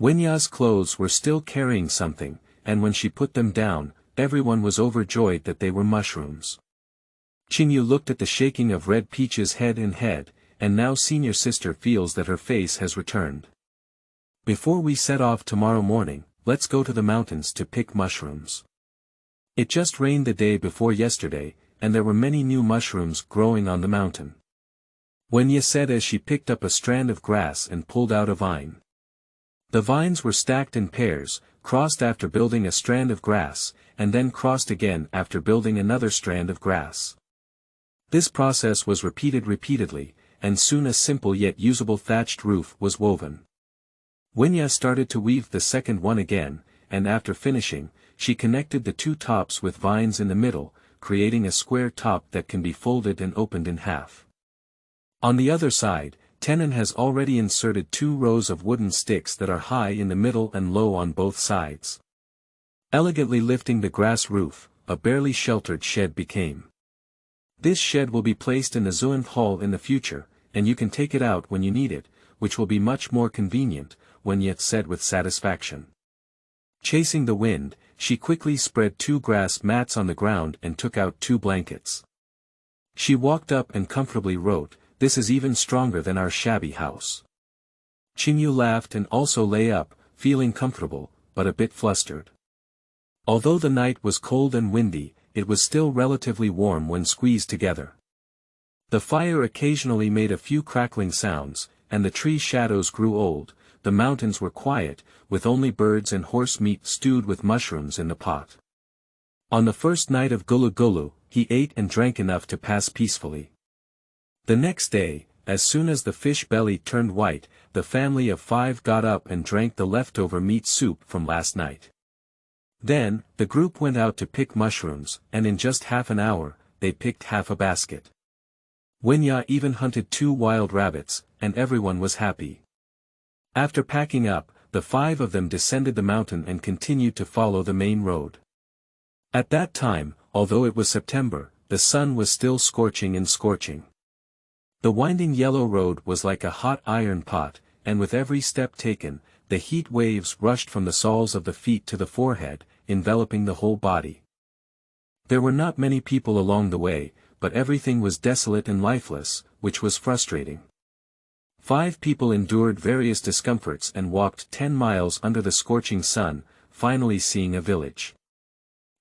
Wenya's clothes were still carrying something, and when she put them down, everyone was overjoyed that they were mushrooms. Qingyu looked at the shaking of Red Peach's head, and now senior sister feels that her face has returned. Before we set off tomorrow morning, let's go to the mountains to pick mushrooms. It just rained the day before yesterday, and there were many new mushrooms growing on the mountain. Wenya said as she picked up a strand of grass and pulled out a vine. The vines were stacked in pairs, crossed after building a strand of grass, and then crossed again after building another strand of grass. This process was repeated repeatedly, and soon a simple yet usable thatched roof was woven. Wenya started to weave the second one again, and after finishing, she connected the two tops with vines in the middle, creating a square top that can be folded and opened in half. On the other side, Tenon has already inserted 2 rows of wooden sticks that are high in the middle and low on both sides. Elegantly lifting the grass roof, a barely sheltered shed became. This shed will be placed in the Zuanth Hall in the future, and you can take it out when you need it, which will be much more convenient, Wenya said with satisfaction. Chasing the wind, she quickly spread 2 grass mats on the ground and took out 2 blankets. She walked up and comfortably wrote, "This is even stronger than our shabby house." Qingyu laughed and also lay up, feeling comfortable, but a bit flustered. Although the night was cold and windy, it was still relatively warm when squeezed together. The fire occasionally made a few crackling sounds, and the tree shadows grew old. The mountains were quiet, with only birds and horse meat stewed with mushrooms in the pot. On the first night of Gulu Gulu, he ate and drank enough to pass peacefully. The next day, as soon as the fish belly turned white, the family of 5 got up and drank the leftover meat soup from last night. Then, the group went out to pick mushrooms, and in just half an hour, they picked half a basket. Wenya even hunted 2 wild rabbits, and everyone was happy. After packing up, the 5 of them descended the mountain and continued to follow the main road. At that time, although it was September, the sun was still scorching and scorching. The winding yellow road was like a hot iron pot, and with every step taken, the heat waves rushed from the soles of the feet to the forehead, enveloping the whole body. There were not many people along the way, but everything was desolate and lifeless, which was frustrating. 5 people endured various discomforts and walked 10 miles under the scorching sun, finally seeing a village.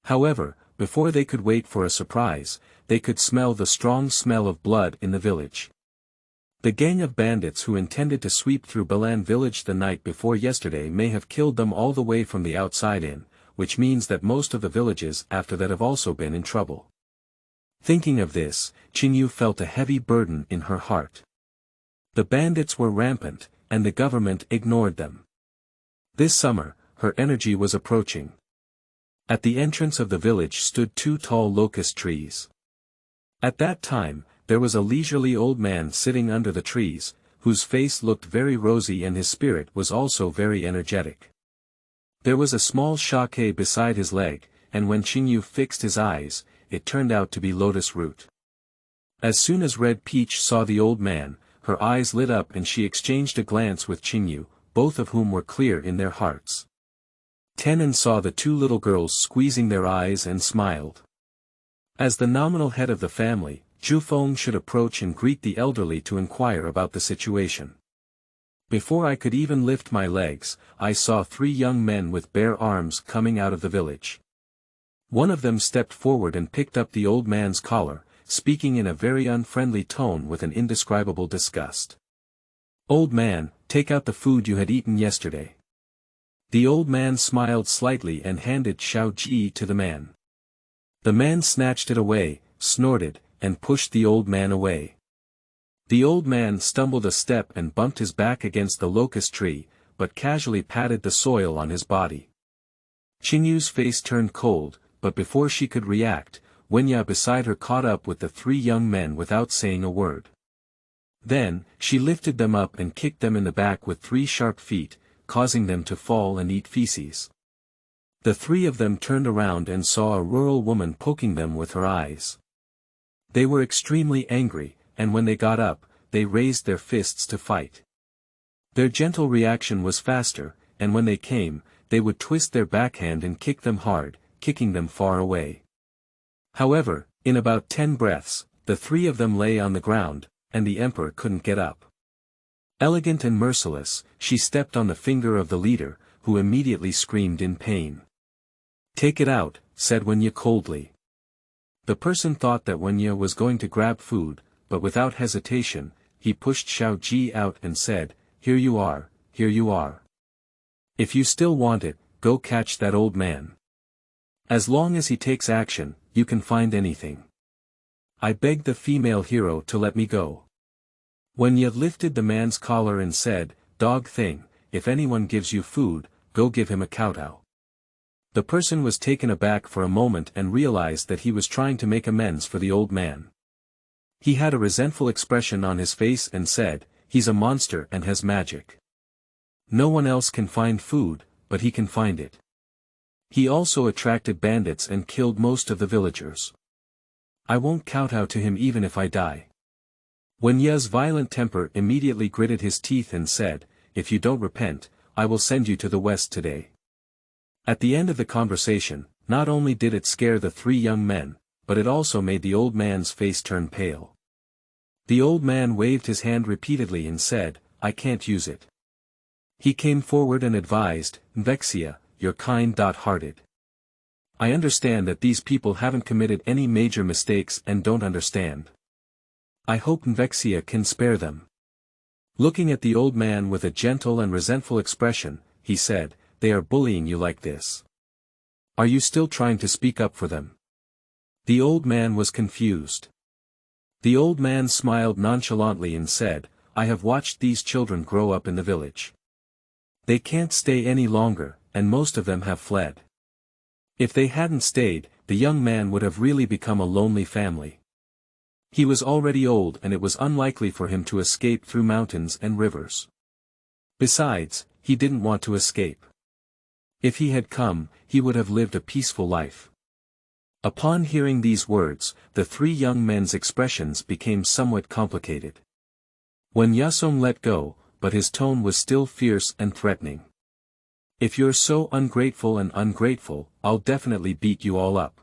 However, before they could wait for a surprise, they could smell the strong smell of blood in the village. The gang of bandits who intended to sweep through Balan village the night before yesterday may have killed them all the way from the outside in, which means that most of the villages after that have also been in trouble. Thinking of this, Qingyu felt a heavy burden in her heart. The bandits were rampant, and the government ignored them. This summer, her energy was approaching. At the entrance of the village stood 2 tall locust trees. At that time, there was a leisurely old man sitting under the trees, whose face looked very rosy and his spirit was also very energetic. There was a small shake beside his leg, and when Qingyu fixed his eyes, it turned out to be lotus root. As soon as Red Peach saw the old man, her eyes lit up and she exchanged a glance with Qingyu, both of whom were clear in their hearts. Tenon saw the 2 little girls squeezing their eyes and smiled. As the nominal head of the family, Zhufeng should approach and greet the elderly to inquire about the situation. Before I could even lift my legs, I saw 3 young men with bare arms coming out of the village. One of them stepped forward and picked up the old man's collar, speaking in a very unfriendly tone with an indescribable disgust. "Old man, take out the food you had eaten yesterday." The old man smiled slightly and handed Xiaoqingyu to the man. The man snatched it away, snorted, and pushed the old man away. The old man stumbled a step and bumped his back against the locust tree, but casually patted the soil on his body. Qingyu's face turned cold, but before she could react, Wenya beside her caught up with the 3 young men without saying a word. Then, she lifted them up and kicked them in the back with 3 sharp feet, causing them to fall and eat feces. The 3 of them turned around and saw a rural woman poking them with her eyes. They were extremely angry, and when they got up, they raised their fists to fight. Their gentle reaction was faster, and when they came, they would twist their backhand and kick them hard, kicking them far away. However, in about 10 breaths, the 3 of them lay on the ground, and the emperor couldn't get up. Elegant and merciless, she stepped on the finger of the leader, who immediately screamed in pain. "Take it out," said Wenye coldly. The person thought that Wenye was going to grab food, but without hesitation, he pushed Xiaoqingyu out and said, "Here you are, here you are. If you still want it, go catch that old man. As long as he takes action, you can find anything. I begged the female hero to let me go." Wenye lifted the man's collar and said, "Dog thing, if anyone gives you food, go give him a kowtow." The person was taken aback for a moment and realized that he was trying to make amends for the old man. He had a resentful expression on his face and said, "He's a monster and has magic. No one else can find food, but he can find it. He also attracted bandits and killed most of the villagers. I won't kowtow to him even if I die." Wenye's violent temper immediately gritted his teeth and said, "If you don't repent, I will send you to the west today." At the end of the conversation, not only did it scare the 3 young men, but it also made the old man's face turn pale. The old man waved his hand repeatedly and said, "I can't use it." He came forward and advised, "Mvexia, you're kind-hearted. I understand that these people haven't committed any major mistakes and don't understand. I hope Mvexia can spare them." Looking at the old man with a gentle and resentful expression, he said, "They are bullying you like this. Are you still trying to speak up for them?" The old man was confused. The old man smiled nonchalantly and said, "I have watched these children grow up in the village. They can't stay any longer, and most of them have fled. If they hadn't stayed, the young man would have really become a lonely family. He was already old and it was unlikely for him to escape through mountains and rivers. Besides, he didn't want to escape. If he had come, he would have lived a peaceful life." Upon hearing these words, the 3 young men's expressions became somewhat complicated. When Yasong let go, but his tone was still fierce and threatening. "If you're so ungrateful, I'll definitely beat you all up."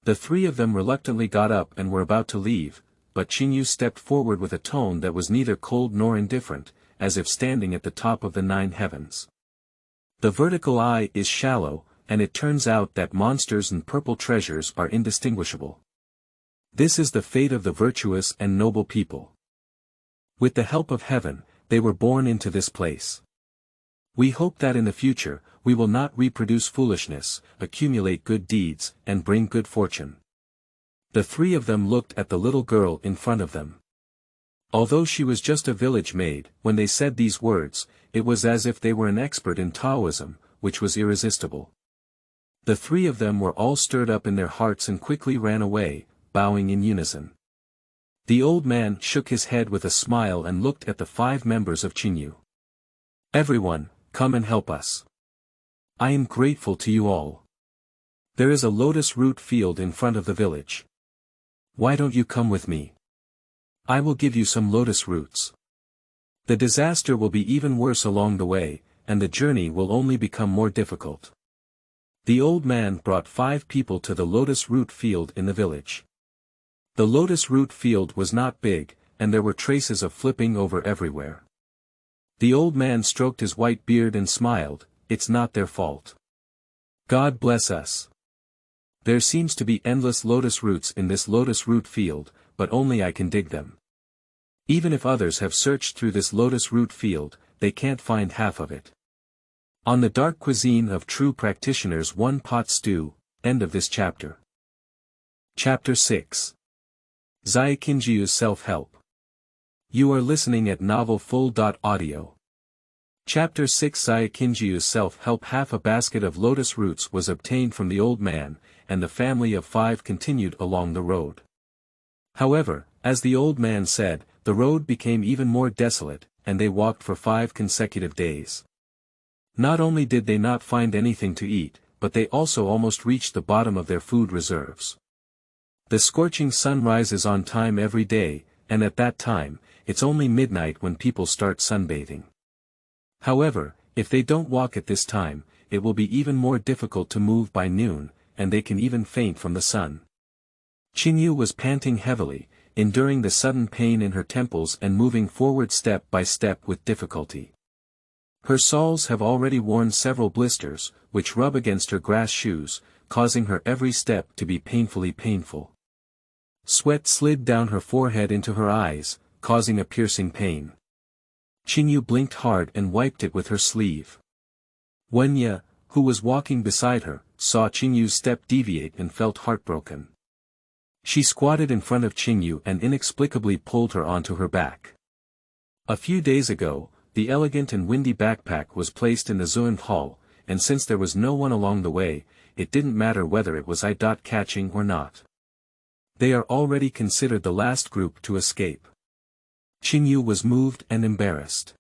The 3 of them reluctantly got up and were about to leave, but Qingyu stepped forward with a tone that was neither cold nor indifferent, as if standing at the top of the 9 heavens. "The vertical eye is shallow, and it turns out that monsters and purple treasures are indistinguishable. This is the fate of the virtuous and noble people. With the help of heaven, they were born into this place. We hope that in the future, we will not reproduce foolishness, accumulate good deeds, and bring good fortune." The 3 of them looked at the little girl in front of them. Although she was just a village maid, when they said these words, it was as if they were an expert in Taoism, which was irresistible. The 3 of them were all stirred up in their hearts and quickly ran away, bowing in unison. The old man shook his head with a smile and looked at the 5 members of Qingyu. "Everyone, come and help us. I am grateful to you all. There is a lotus root field in front of the village. Why don't you come with me? I will give you some lotus roots. The disaster will be even worse along the way, and the journey will only become more difficult." The old man brought 5 people to the lotus root field in the village. The lotus root field was not big, and there were traces of flipping over everywhere. The old man stroked his white beard and smiled, "It's not their fault. God bless us. There seems to be endless lotus roots in this lotus root field, but only I can dig them. Even if others have searched through this lotus root field, they can't find half of it." On the dark cuisine of true practitioners, 1 pot stew. End of this chapter. Chapter 6. Xiaoqingyu's Self-Help. You are listening at novelfull.audio. Chapter 6. Xiaoqingyu's Self-Help. Half a basket of lotus roots was obtained from the old man, and the family of 5 continued along the road. However, as the old man said, the road became even more desolate, and they walked for 5 consecutive days. Not only did they not find anything to eat, but they also almost reached the bottom of their food reserves. The scorching sun rises on time every day, and at that time, it's only midnight when people start sunbathing. However, if they don't walk at this time, it will be even more difficult to move by noon, and they can even faint from the sun. Qingyu was panting heavily, enduring the sudden pain in her temples and moving forward step by step with difficulty. Her soles have already worn several blisters, which rub against her grass shoes, causing her every step to be painfully painful. Sweat slid down her forehead into her eyes, causing a piercing pain. Qingyu blinked hard and wiped it with her sleeve. Wenye, who was walking beside her, saw Qingyu's step deviate and felt heartbroken. She squatted in front of Qingyu and inexplicably pulled her onto her back. A few days ago, the elegant and windy backpack was placed in the Zuan hall, and since there was no one along the way, it didn't matter whether it was eye-catching or not. They are already considered the last group to escape. Qingyu was moved and embarrassed.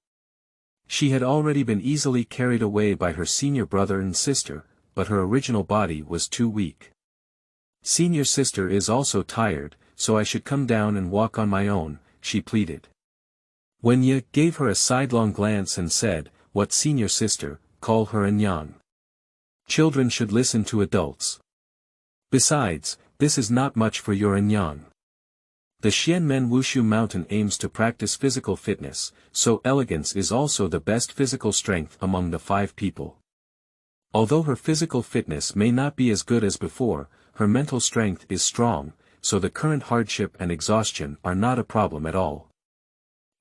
She had already been easily carried away by her senior brother and sister, but her original body was too weak. Senior sister is also tired, so I should come down and walk on my own, she pleaded. Wenye gave her a sidelong glance and said, "What senior sister, call her Anyang. Children should listen to adults. Besides, this is not much for your Anyang. The Xianmen Wushu mountain aims to practice physical fitness, so elegance is also the best physical strength among the 5 people. Although her physical fitness may not be as good as before, her mental strength is strong, so the current hardship and exhaustion are not a problem at all."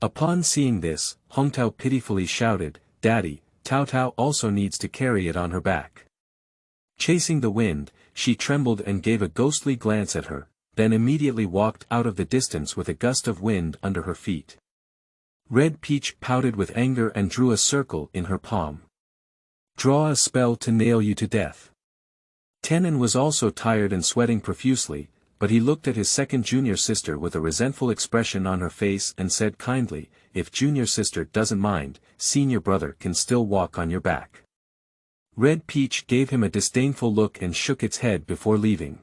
Upon seeing this, Hongtao pitifully shouted, "Daddy, Tao Tao also needs to carry it on her back." Chasing the wind, she trembled and gave a ghostly glance at her, then immediately walked out of the distance with a gust of wind under her feet. Red Peach pouted with anger and drew a circle in her palm. "Draw a spell to nail you to death." Tenon was also tired and sweating profusely, but he looked at his second junior sister with a resentful expression on her face and said kindly, "If junior sister doesn't mind, senior brother can still walk on your back." Red Peach gave him a disdainful look and shook its head before leaving.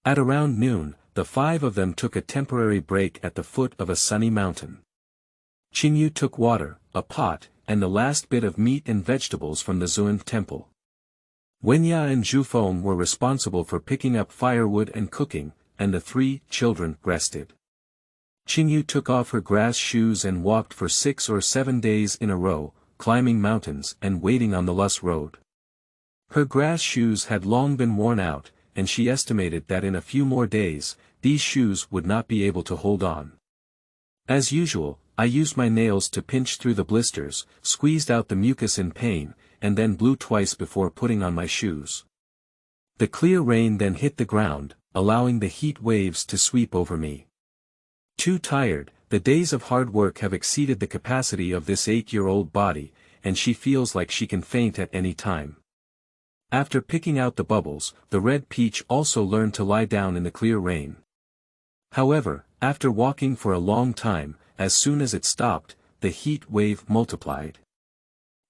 At around noon, the 5 of them took a temporary break at the foot of a sunny mountain. Qingyu took water, a pot, and the last bit of meat and vegetables from the Zuan temple. Wenya and Zhufeng were responsible for picking up firewood and cooking, and the 3 children rested. Qingyu took off her grass shoes and walked for 6 or 7 days in a row, climbing mountains and waiting on the Lus road. Her grass shoes had long been worn out, and she estimated that in a few more days, these shoes would not be able to hold on. As usual, I used my nails to pinch through the blisters, squeezed out the mucus in pain, and then blew twice before putting on my shoes. The clear rain then hit the ground, allowing the heat waves to sweep over me. Too tired, the days of hard work have exceeded the capacity of this 8-year-old body, and she feels like she can faint at any time. After picking out the bubbles, the Red Peach also learned to lie down in the clear rain. However, after walking for a long time, as soon as it stopped, the heat wave multiplied.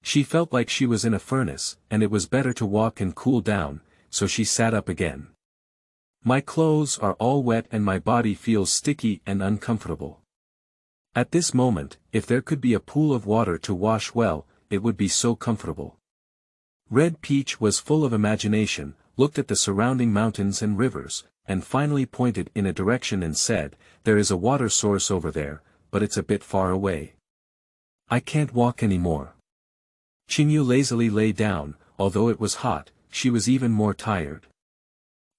She felt like she was in a furnace, and it was better to walk and cool down, so she sat up again. "My clothes are all wet and my body feels sticky and uncomfortable. At this moment, if there could be a pool of water to wash well, it would be so comfortable." Red Peach was full of imagination, looked at the surrounding mountains and rivers, and finally pointed in a direction and said, "There is a water source over there, but it's a bit far away. I can't walk anymore." Qingyu lazily lay down, although it was hot, she was even more tired.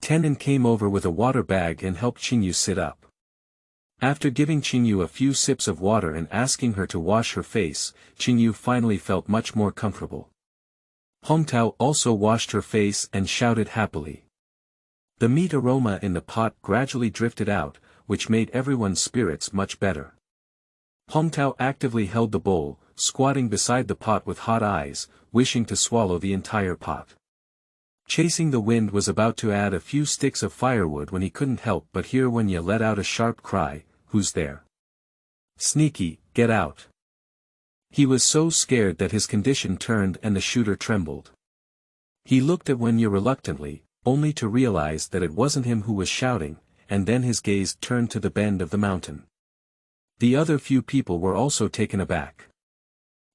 Tenon came over with a water bag and helped Qingyu sit up. After giving Qingyu a few sips of water and asking her to wash her face, Qingyu finally felt much more comfortable. Hongtao also washed her face and shouted happily. The meat aroma in the pot gradually drifted out, which made everyone's spirits much better. Hongtao actively held the bowl, squatting beside the pot with hot eyes, wishing to swallow the entire pot. Chasing the Wind was about to add a few sticks of firewood when he couldn't help but hear Wenye let out a sharp cry, "Who's there? Sneaky, get out." He was so scared that his condition turned and the shooter trembled. He looked at Wenye reluctantly, only to realize that it wasn't him who was shouting, and then his gaze turned to the bend of the mountain. The other few people were also taken aback.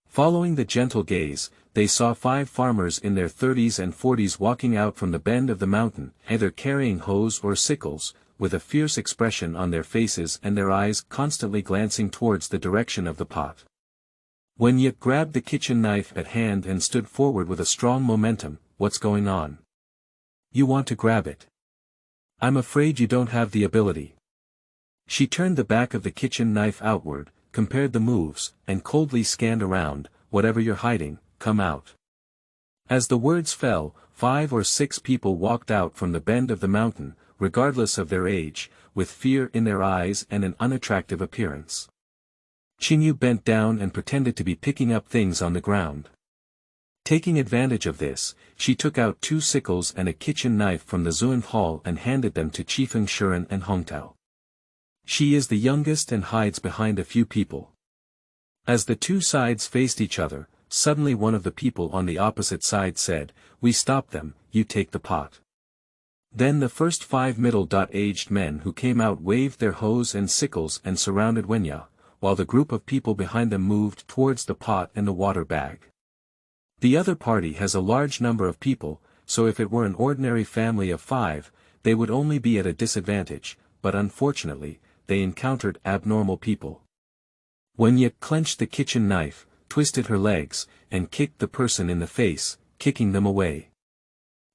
Following the gentle gaze, they saw 5 farmers in their 30s and 40s walking out from the bend of the mountain, either carrying hoes or sickles, with a fierce expression on their faces and their eyes constantly glancing towards the direction of the pot. Wen Yi grabbed the kitchen knife at hand and stood forward with a strong momentum. What's going on? You want to grab it? I'm afraid you don't have the ability. She turned the back of the kitchen knife outward, compared the moves, and coldly scanned around. Whatever you're hiding, come out. As the words fell, 5 or 6 people walked out from the bend of the mountain, regardless of their age, with fear in their eyes and an unattractive appearance. Qingyu bent down and pretended to be picking up things on the ground. Taking advantage of this, she took out 2 sickles and a kitchen knife from the Zuan hall and handed them to Qifeng Shuren and Hongtao. She is the youngest and hides behind a few people. As the 2 sides faced each other, suddenly one of the people on the opposite side said, "We stop them, you take the pot." Then the first 5 middle-aged men who came out waved their hoes and sickles and surrounded Wenya, while the group of people behind them moved towards the pot and the water bag. The other party has a large number of people, so if it were an ordinary family of 5, they would only be at a disadvantage, but unfortunately, they encountered abnormal people. Wen Yi clenched the kitchen knife, twisted her legs, and kicked the person in the face, kicking them away.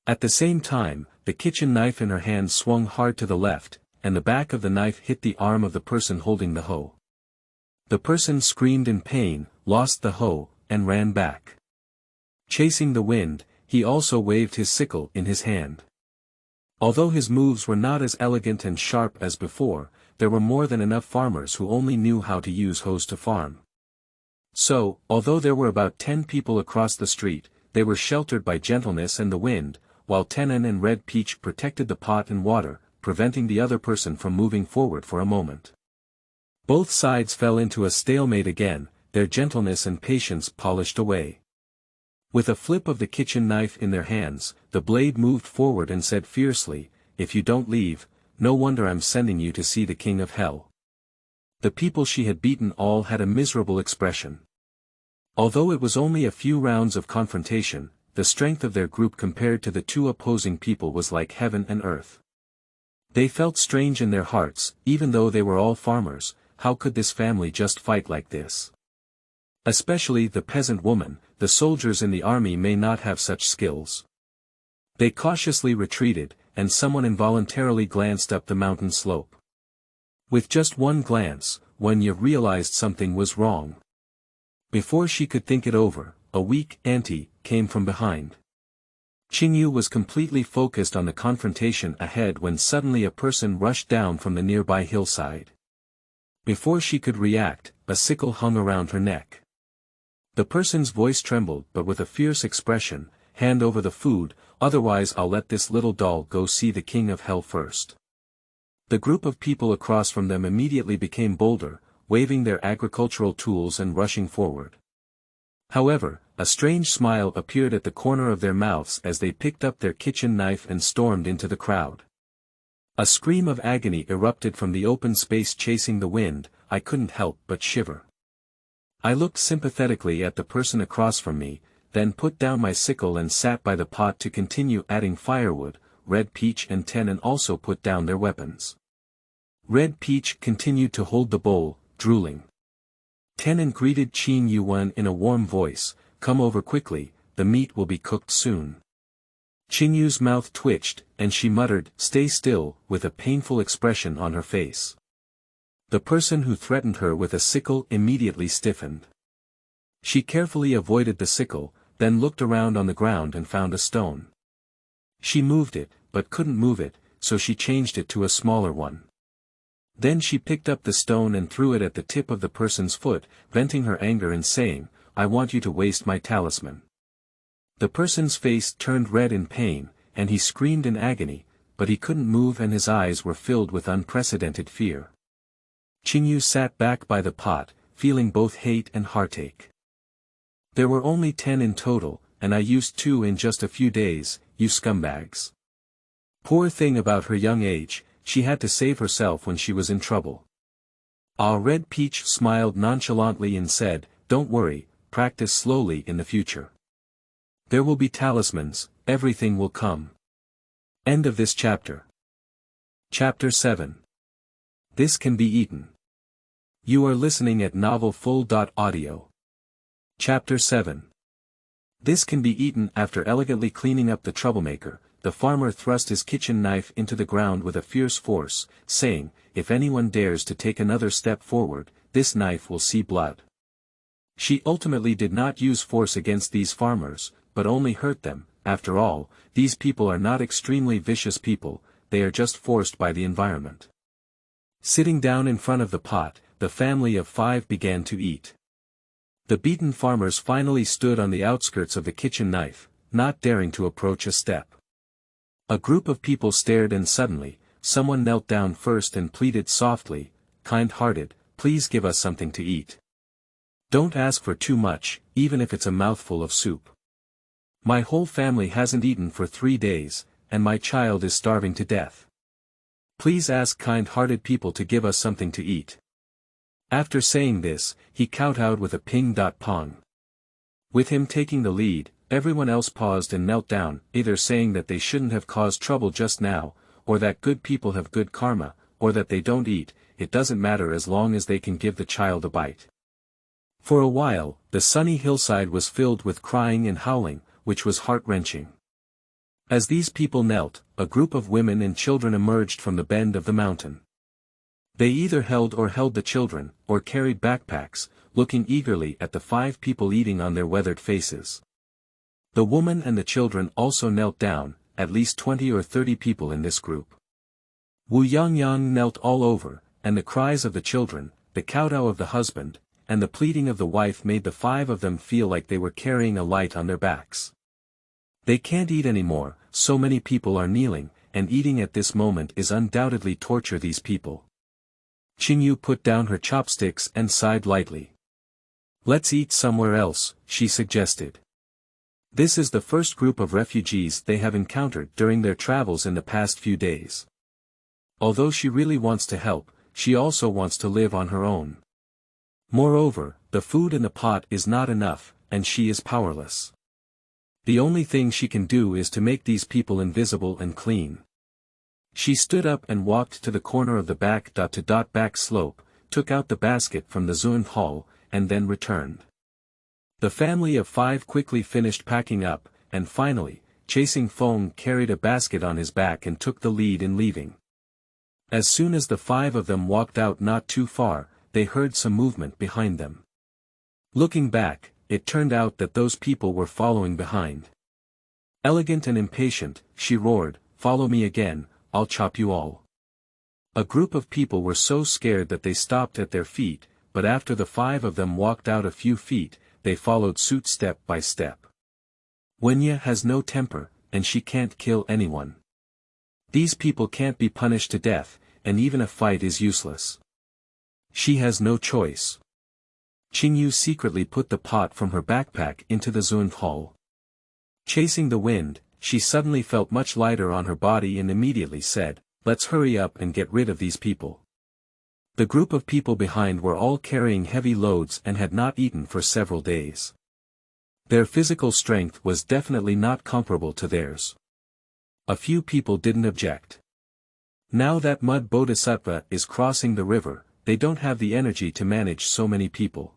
At the same time, the kitchen knife in her hand swung hard to the left, and the back of the knife hit the arm of the person holding the hoe. The person screamed in pain, lost the hoe, and ran back. Chasing the wind, he also waved his sickle in his hand. Although his moves were not as elegant and sharp as before, there were more than enough farmers who only knew how to use hoes to farm. So, although there were about 10 people across the street, they were sheltered by gentleness and the wind, while Tenon and Red Peach protected the pot and water, preventing the other person from moving forward for a moment. Both sides fell into a stalemate again, their gentleness and patience polished away. With a flip of the kitchen knife in their hands, the blade moved forward and said fiercely, "If you don't leave, no wonder I'm sending you to see the King of Hell." The people she had beaten all had a miserable expression. Although it was only a few rounds of confrontation, the strength of their group compared to the 2 opposing people was like heaven and earth. They felt strange in their hearts, even though they were all farmers. How could this family just fight like this? Especially the peasant woman, the soldiers in the army may not have such skills. They cautiously retreated, and someone involuntarily glanced up the mountain slope. With just one glance, Wen Yi realized something was wrong. Before she could think it over, a weak auntie came from behind. Qingyu was completely focused on the confrontation ahead when suddenly a person rushed down from the nearby hillside. Before she could react, a sickle hung around her neck. The person's voice trembled but with a fierce expression, "Hand over the food, otherwise I'll let this little doll go see the King of Hell first." The group of people across from them immediately became bolder, waving their agricultural tools and rushing forward. However, a strange smile appeared at the corner of their mouths as they picked up their kitchen knife and stormed into the crowd. A scream of agony erupted from the open space chasing the wind. I couldn't help but shiver. I looked sympathetically at the person across from me, then put down my sickle and sat by the pot to continue adding firewood. Red Peach and Tenon also put down their weapons. Red Peach continued to hold the bowl, drooling. Tenon greeted Qingyu in a warm voice, "Come over quickly, the meat will be cooked soon." Qingyu's mouth twitched, and she muttered, "Stay still," with a painful expression on her face. The person who threatened her with a sickle immediately stiffened. She carefully avoided the sickle, then looked around on the ground and found a stone. She moved it, but couldn't move it, so she changed it to a smaller one. Then she picked up the stone and threw it at the tip of the person's foot, venting her anger and saying, "I want you to waste my talisman." The person's face turned red in pain, and he screamed in agony, but he couldn't move and his eyes were filled with unprecedented fear. Qingyu sat back by the pot, feeling both hate and heartache. "There were only 10 in total, and I used 2 in just a few days, you scumbags." Poor thing about her young age, she had to save herself when she was in trouble. Ah, Red Peach smiled nonchalantly and said, "Don't worry, practice slowly in the future. There will be talismans, everything will come." End of this chapter. Chapter 7. This can be eaten. You are listening at novelfull.audio. Chapter 7. This can be eaten. After elegantly cleaning up the troublemaker, the farmer thrust his kitchen knife into the ground with a fierce force, saying, "If anyone dares to take another step forward, this knife will see blood." She ultimately did not use force against these farmers, but only hurt them. After all, these people are not extremely vicious people, they are just forced by the environment. Sitting down in front of the pot, the family of 5 began to eat. The beaten farmers finally stood on the outskirts of the kitchen knife, not daring to approach a step. A group of people stared, and suddenly, someone knelt down first and pleaded softly, "Kind-hearted, please give us something to eat. Don't ask for too much, even if it's a mouthful of soup. My whole family hasn't eaten for 3 days, and my child is starving to death. Please ask kind-hearted people to give us something to eat." After saying this, he kowtowed with a ping-pong. With him taking the lead, everyone else paused and knelt down, either saying that they shouldn't have caused trouble just now, or that good people have good karma, or that they don't eat. It doesn't matter as long as they can give the child a bite. For a while, the sunny hillside was filled with crying and howling, which was heart-wrenching. As these people knelt, a group of women and children emerged from the bend of the mountain. They either held the children, or carried backpacks, looking eagerly at the 5 people eating on their weathered faces. The woman and the children also knelt down, at least 20 or 30 people in this group. Wu Yangyang knelt all over, and the cries of the children, the kowtow of the husband, and the pleading of the wife made the 5 of them feel like they were carrying a light on their backs. They can't eat anymore, so many people are kneeling, and eating at this moment is undoubtedly torture these people. Qingyu put down her chopsticks and sighed lightly. "Let's eat somewhere else," she suggested. This is the first group of refugees they have encountered during their travels in the past few days. Although she really wants to help, she also wants to live on her own. Moreover, the food in the pot is not enough, and she is powerless. The only thing she can do is to make these people invisible and clean. She stood up and walked to the corner of the back slope, took out the basket from the Zun hall, and then returned. The family of 5 quickly finished packing up, and finally, Chasing Feng carried a basket on his back and took the lead in leaving. As soon as the 5 of them walked out not too far, they heard some movement behind them. Looking back, it turned out that those people were following behind. Elegant and impatient, she roared, "Follow me again, I'll chop you all." A group of people were so scared that they stopped at their feet, but after the 5 of them walked out a few feet, they followed suit step by step. Wenya has no temper, and she can't kill anyone. These people can't be punished to death, and even a fight is useless. She has no choice. Qingyu secretly put the pot from her backpack into the Zun hall. Chasing the wind, she suddenly felt much lighter on her body and immediately said, "Let's hurry up and get rid of these people." The group of people behind were all carrying heavy loads and had not eaten for several days. Their physical strength was definitely not comparable to theirs. A few people didn't object. Now that Mud Bodhisattva is crossing the river, they don't have the energy to manage so many people.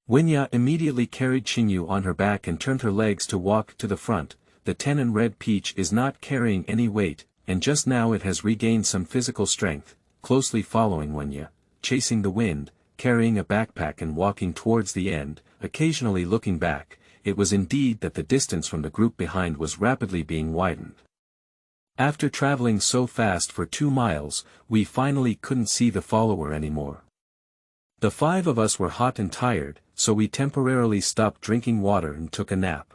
Wenya immediately carried Qingyu on her back and turned her legs to walk to the front. The Tenon Red Peach is not carrying any weight, and just now it has regained some physical strength, closely following Wenya, chasing the wind, carrying a backpack and walking towards the end, occasionally looking back. It was indeed that the distance from the group behind was rapidly being widened. After traveling so fast for 2 miles, we finally couldn't see the follower anymore. The 5 of us were hot and tired, so we temporarily stopped drinking water and took a nap.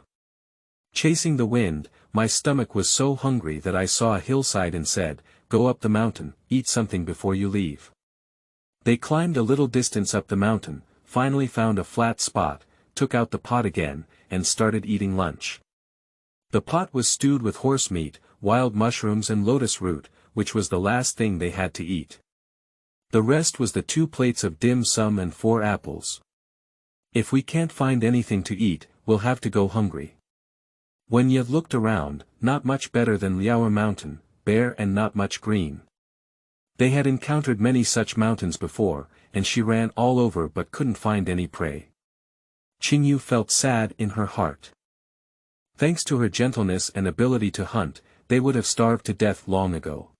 Chasing the wind, my stomach was so hungry that I saw a hillside and said, "Go up the mountain, eat something before you leave." They climbed a little distance up the mountain, finally found a flat spot, took out the pot again, and started eating lunch. The pot was stewed with horse meat, wild mushrooms and lotus root, which was the last thing they had to eat. The rest was the 2 plates of dim sum and 4 apples. If we can't find anything to eat, we'll have to go hungry. When Ye looked around, not much better than Liaoer Mountain, bare and not much green. They had encountered many such mountains before, and she ran all over but couldn't find any prey. Qingyu felt sad in her heart. Thanks to her gentleness and ability to hunt, they would have starved to death long ago.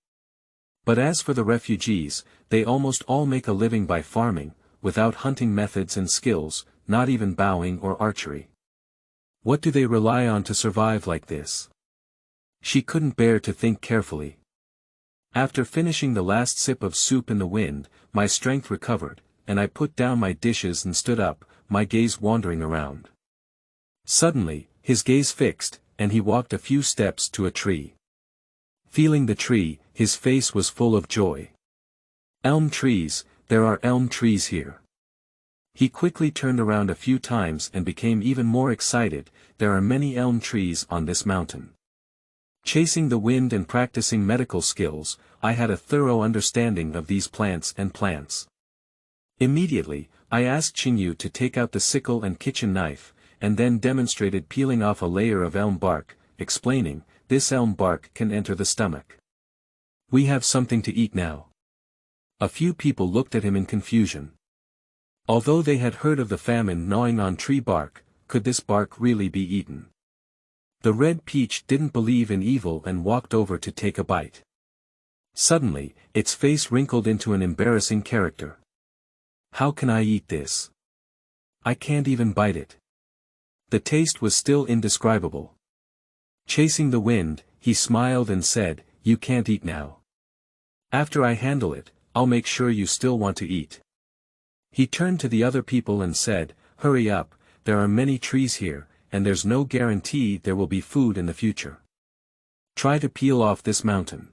But as for the refugees, they almost all make a living by farming, without hunting methods and skills, not even bowing or archery. What do they rely on to survive like this? She couldn't bear to think carefully. After finishing the last sip of soup in the wind, my strength recovered, and I put down my dishes and stood up, my gaze wandering around. Suddenly, his gaze fixed, and he walked a few steps to a tree. Feeling the tree, his face was full of joy. Elm trees, there are elm trees here. He quickly turned around a few times and became even more excited. There are many elm trees on this mountain. Chasing the wind and practicing medical skills, I had a thorough understanding of these plants and plants. Immediately, I asked Qingyu to take out the sickle and kitchen knife, and then demonstrated peeling off a layer of elm bark, explaining, this elm bark can enter the stomach. We have something to eat now. A few people looked at him in confusion. Although they had heard of the famine gnawing on tree bark, could this bark really be eaten? The red peach didn't believe in evil and walked over to take a bite. Suddenly, its face wrinkled into an embarrassing character. How can I eat this? I can't even bite it. The taste was still indescribable. Chasing the wind, he smiled and said, you can't eat now. After I handle it, I'll make sure you still want to eat. He turned to the other people and said, hurry up, there are many trees here, and there's no guarantee there will be food in the future. Try to peel off this mountain.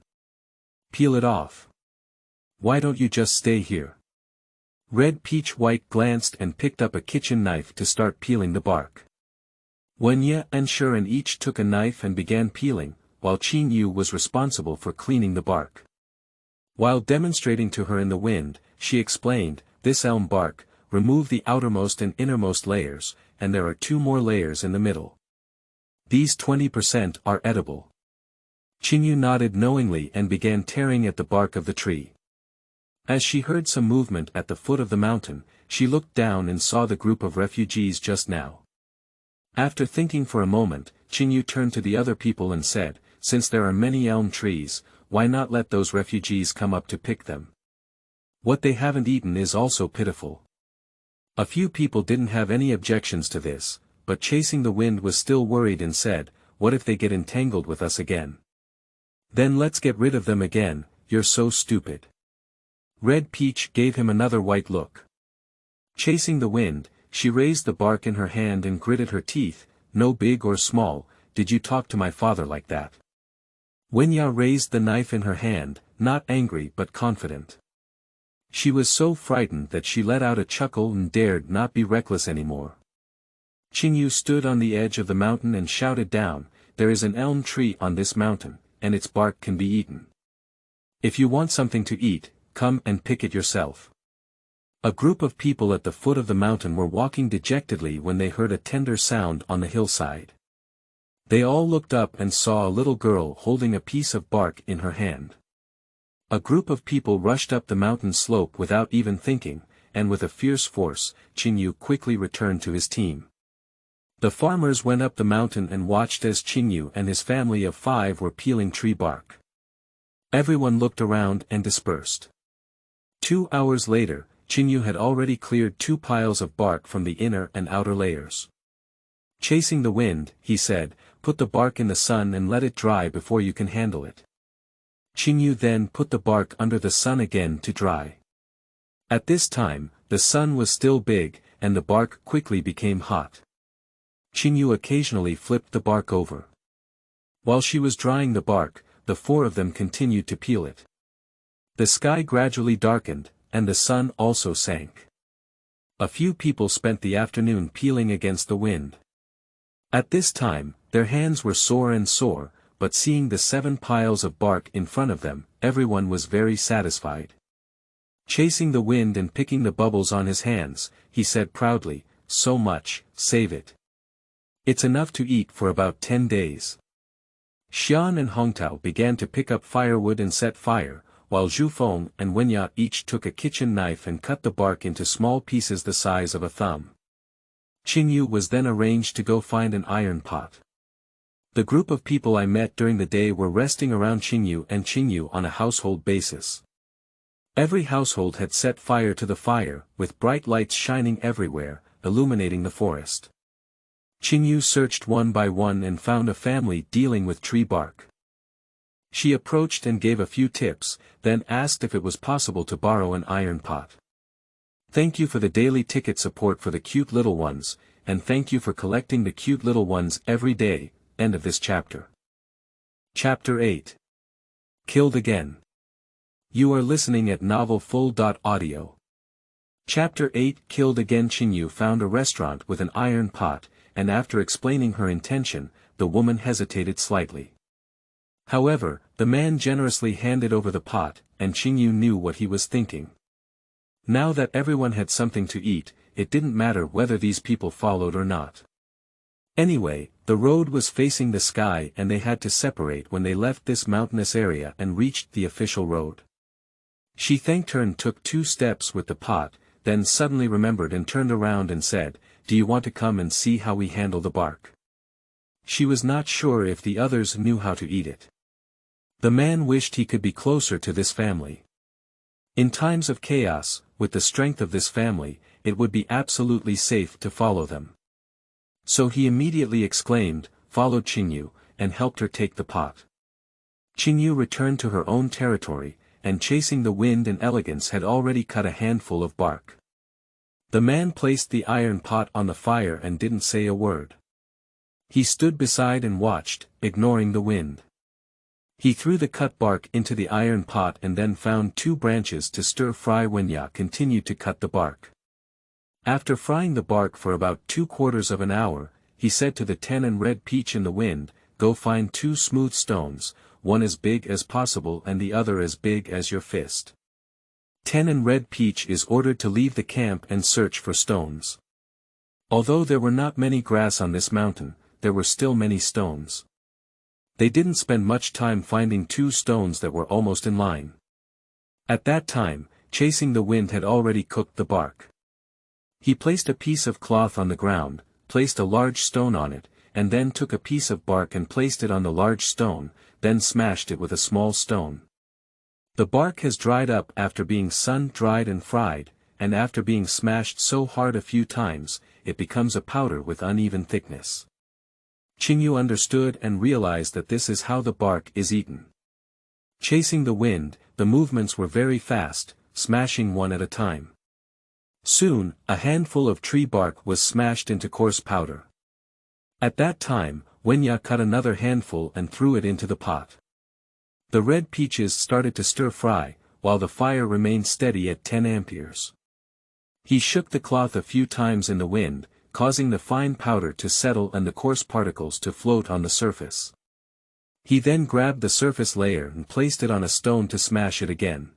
Peel it off. Why don't you just stay here? Red Peach White glanced and picked up a kitchen knife to start peeling the bark. Wenye and Shuren each took a knife and began peeling, while Qingyu was responsible for cleaning the bark. While demonstrating to her in the wind, she explained, this elm bark, remove the outermost and innermost layers, and there are 2 more layers in the middle. These 20% are edible. Qingyu nodded knowingly and began tearing at the bark of the tree. As she heard some movement at the foot of the mountain, she looked down and saw the group of refugees just now. After thinking for a moment, Qingyu turned to the other people and said, since there are many elm trees, why not let those refugees come up to pick them? What they haven't eaten is also pitiful. A few people didn't have any objections to this, but Chasing the Wind was still worried and said, what if they get entangled with us again? Then let's get rid of them again, you're so stupid. Red Peach gave him another white look. Chasing the Wind, she raised the bark in her hand and gritted her teeth, no big or small, did you talk to my father like that? Wenya raised the knife in her hand, not angry but confident. She was so frightened that she let out a chuckle and dared not be reckless anymore. Qingyu stood on the edge of the mountain and shouted down, there is an elm tree on this mountain, and its bark can be eaten. If you want something to eat, come and pick it yourself. A group of people at the foot of the mountain were walking dejectedly when they heard a tender sound on the hillside. They all looked up and saw a little girl holding a piece of bark in her hand. A group of people rushed up the mountain slope without even thinking, and with a fierce force, Qingyu quickly returned to his team. The farmers went up the mountain and watched as Qingyu and his family of 5 were peeling tree bark. Everyone looked around and dispersed. 2 hours later, Qingyu had already cleared 2 piles of bark from the inner and outer layers. Chasing the Wind, he said, put the bark in the sun and let it dry before you can handle it. Qingyu then put the bark under the sun again to dry. At this time, the sun was still big, and the bark quickly became hot. Qingyu occasionally flipped the bark over. While she was drying the bark, the 4 of them continued to peel it. The sky gradually darkened, and the sun also sank. A few people spent the afternoon peeling against the wind. At this time, their hands were sore, but seeing the 7 piles of bark in front of them, everyone was very satisfied. Chasing the wind and picking the bubbles on his hands, he said proudly, "So much, save it. It's enough to eat for about 10 days. Xian and Hongtao began to pick up firewood and set fire, while Zhu Feng and Wenya each took a kitchen knife and cut the bark into small pieces the size of a thumb. Qingyu was then arranged to go find an iron pot. The group of people I met during the day were resting around Qingyu and Qingyu on a household basis. Every household had set fire to the fire, with bright lights shining everywhere, illuminating the forest. Qingyu searched one by one and found a family dealing with tree bark. She approached and gave a few tips, then asked if it was possible to borrow an iron pot. "Thank you for the daily ticket support for the cute little ones, and thank you for collecting the cute little ones every day." End of this chapter. Chapter 8. Killed Again. You are listening at novelfull.audio. Chapter 8. Killed Again. Qingyu found a restaurant with an iron pot, and after explaining her intention, the woman hesitated slightly. However, the man generously handed over the pot, and Qingyu knew what he was thinking. Now that everyone had something to eat, it didn't matter whether these people followed or not. Anyway, the road was facing the sky and they had to separate when they left this mountainous area and reached the official road. She thanked her and took 2 steps with the pot, then suddenly remembered and turned around and said, "Do you want to come and see how we handle the bark?" She was not sure if the others knew how to eat it. The man wished he could be closer to this family. In times of chaos, with the strength of this family, it would be absolutely safe to follow them. So he immediately exclaimed, followed Qingyu, and helped her take the pot. Qingyu returned to her own territory, and chasing the wind and elegance had already cut a handful of bark. The man placed the iron pot on the fire and didn't say a word. He stood beside and watched, ignoring the wind. He threw the cut bark into the iron pot and then found 2 branches to stir fry. Wenya continued to cut the bark. After frying the bark for about 3/4 of an hour, he said to the 10 and red peach in the wind, "Go find 2 smooth stones, one as big as possible and the other as big as your fist." 10 and red peach is ordered to leave the camp and search for stones. Although there were not many grass on this mountain, there were still many stones. They didn't spend much time finding 2 stones that were almost in line. At that time, chasing the wind had already cooked the bark. He placed a piece of cloth on the ground, placed a large stone on it, and then took a piece of bark and placed it on the large stone, then smashed it with a small stone. The bark has dried up after being sun-dried and fried, and after being smashed so hard a few times, it becomes a powder with uneven thickness. Qingyu understood and realized that this is how the bark is eaten. Chasing the wind, the movements were very fast, smashing one at a time. Soon, a handful of tree bark was smashed into coarse powder. At that time, Wenya cut another handful and threw it into the pot. The red peaches started to stir fry, while the fire remained steady at 10 amperes. He shook the cloth a few times in the wind, causing the fine powder to settle and the coarse particles to float on the surface. He then grabbed the surface layer and placed it on a stone to smash it again.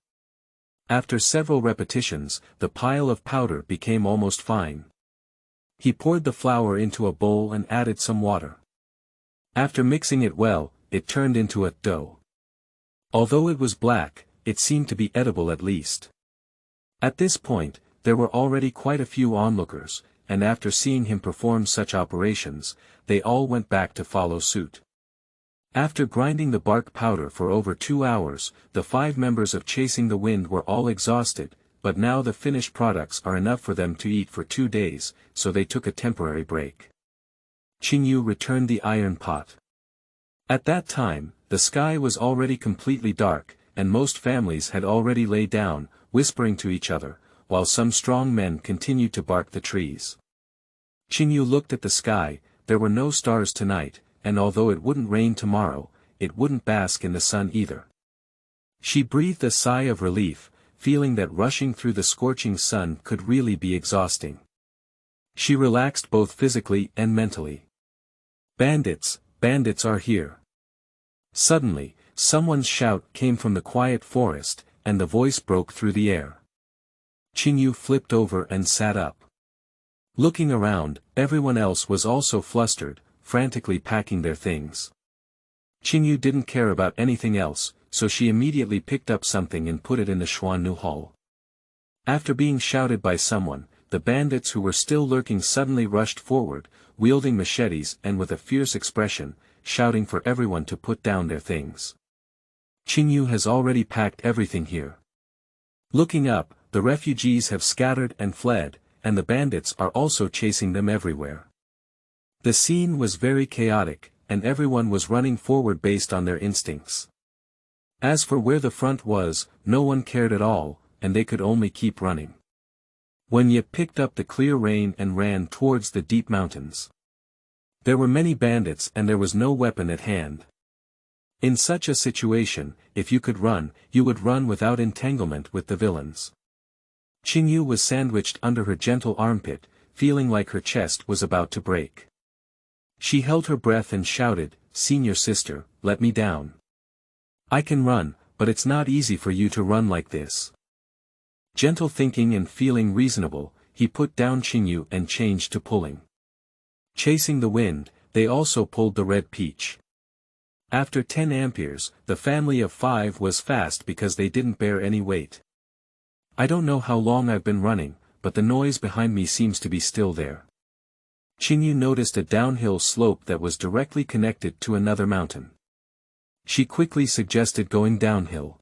After several repetitions, the pile of powder became almost fine. He poured the flour into a bowl and added some water. After mixing it well, it turned into a dough. Although it was black, it seemed to be edible at least. At this point, there were already quite a few onlookers, and after seeing him perform such operations, they all went back to follow suit. After grinding the bark powder for over 2 hours, the 5 members of Chasing the Wind were all exhausted, but now the finished products are enough for them to eat for 2 days, so they took a temporary break. Qingyu returned the iron pot. At that time, the sky was already completely dark, and most families had already laid down, whispering to each other, while some strong men continued to bark the trees. Qingyu looked at the sky. There were no stars tonight, and although it wouldn't rain tomorrow, it wouldn't bask in the sun either. She breathed a sigh of relief, feeling that rushing through the scorching sun could really be exhausting. She relaxed both physically and mentally. Bandits are here. Suddenly, someone's shout came from the quiet forest, and the voice broke through the air. Qingyu flipped over and sat up. Looking around, everyone else was also flustered, frantically packing their things. Qingyu didn't care about anything else, so she immediately picked up something and put it in the Xuannu hall. After being shouted by someone, the bandits who were still lurking suddenly rushed forward, wielding machetes and with a fierce expression, shouting for everyone to put down their things. Qingyu has already packed everything here. Looking up, the refugees have scattered and fled, and the bandits are also chasing them everywhere. The scene was very chaotic, and everyone was running forward based on their instincts. As for where the front was, no one cared at all, and they could only keep running. Wenye picked up the clear rein and ran towards the deep mountains. There were many bandits and there was no weapon at hand. In such a situation, if you could run, you would run without entanglement with the villains. Qingyu was sandwiched under her gentle armpit, feeling like her chest was about to break. She held her breath and shouted, "Senior sister, let me down. I can run, but it's not easy for you to run like this." Gentle thinking and feeling reasonable, he put down Qingyu and changed to pulling. Chasing the wind, they also pulled the red peach. After 10 amperes, the family of 5 was fast because they didn't bear any weight. I don't know how long I've been running, but the noise behind me seems to be still there. Qingyu noticed a downhill slope that was directly connected to another mountain. She quickly suggested going downhill.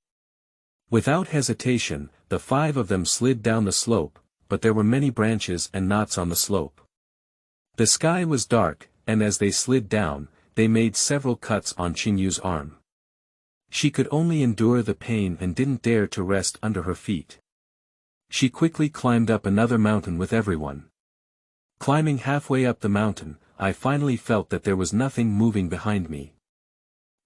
Without hesitation, the 5 of them slid down the slope, but there were many branches and knots on the slope. The sky was dark, and as they slid down, they made several cuts on Qingyu's arm. She could only endure the pain and didn't dare to rest under her feet. She quickly climbed up another mountain with everyone. Climbing halfway up the mountain, I finally felt that there was nothing moving behind me.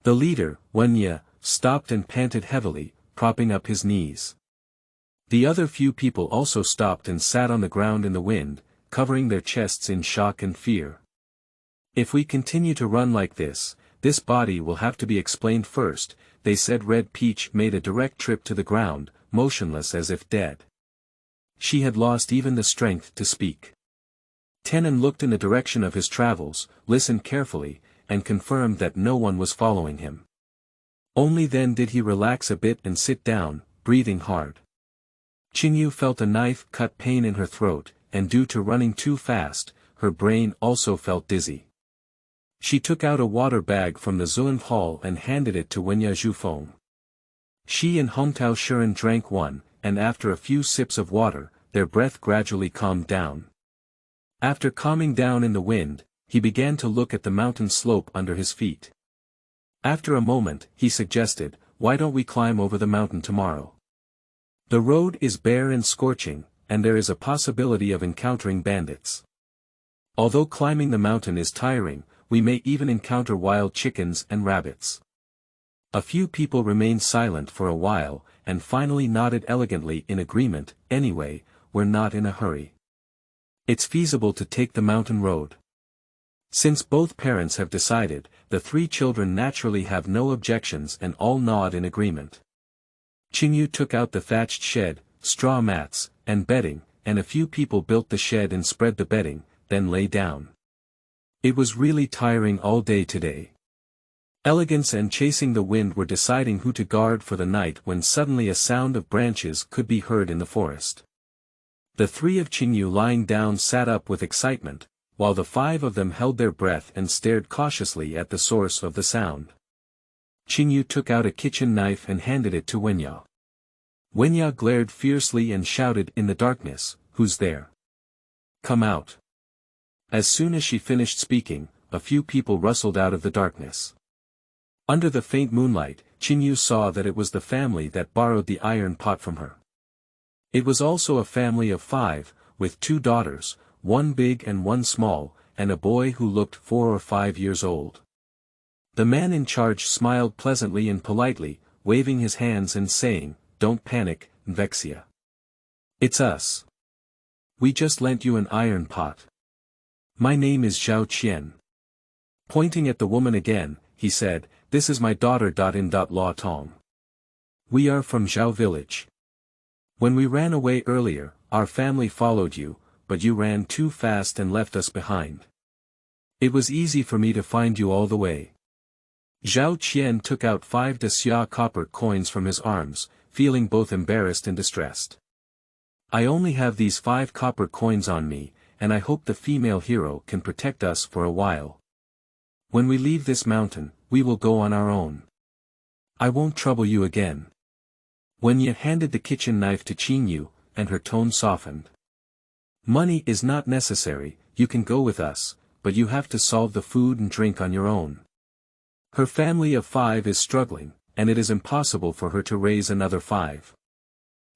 The leader, Wenye, stopped and panted heavily, propping up his knees. The other few people also stopped and sat on the ground in the wind, covering their chests in shock and fear. If we continue to run like this body will have to be explained first, they said. Red Peach made a direct trip to the ground, motionless as if dead. She had lost even the strength to speak. Tenon looked in the direction of his travels, listened carefully, and confirmed that no one was following him. Only then did he relax a bit and sit down, breathing hard. Qingyu felt a knife-cut pain in her throat, and due to running too fast, her brain also felt dizzy. She took out a water bag from the Zuan hall and handed it to Wenye Zhufeng. She and Hongtao Shiren drank one, and after a few sips of water, their breath gradually calmed down. After calming down in the wind, he began to look at the mountain slope under his feet. After a moment, he suggested, "Why don't we climb over the mountain tomorrow? The road is bare and scorching, and there is a possibility of encountering bandits. Although climbing the mountain is tiring, we may even encounter wild chickens and rabbits." A few people remained silent for a while, and finally nodded elegantly in agreement. "Anyway, we're not in a hurry. It's feasible to take the mountain road." Since both parents have decided, the 3 children naturally have no objections and all nod in agreement. Qingyu took out the thatched shed, straw mats, and bedding, and a few people built the shed and spread the bedding, then lay down. It was really tiring all day today. Elegance and Chasing the Wind were deciding who to guard for the night when suddenly a sound of branches could be heard in the forest. The 3 of Qingyu lying down sat up with excitement, while the 5 of them held their breath and stared cautiously at the source of the sound. Qingyu took out a kitchen knife and handed it to Wenye. Wenye glared fiercely and shouted in the darkness, "Who's there? Come out." As soon as she finished speaking, a few people rustled out of the darkness. Under the faint moonlight, Qingyu saw that it was the family that borrowed the iron pot from her. It was also a family of 5, with 2 daughters, 1 big and 1 small, and a boy who looked 4 or 5 years old. The man in charge smiled pleasantly and politely, waving his hands and saying, "Don't panic, Vexia. It's us. We just lent you an iron pot. My name is Zhao Qian." Pointing at the woman again, he said, this is my daughter. La Tong. We are from Zhao village. When we ran away earlier, our family followed you, but you ran too fast and left us behind. It was easy for me to find you all the way. Zhao Qian took out 5 xia copper coins from his arms, feeling both embarrassed and distressed. I only have these 5 copper coins on me, and I hope the female hero can protect us for a while. When we leave this mountain, we will go on our own. I won't trouble you again. Wenya handed the kitchen knife to Qingyu, and her tone softened. Money is not necessary, you can go with us, but you have to solve the food and drink on your own. Her family of 5 is struggling, and it is impossible for her to raise another 5.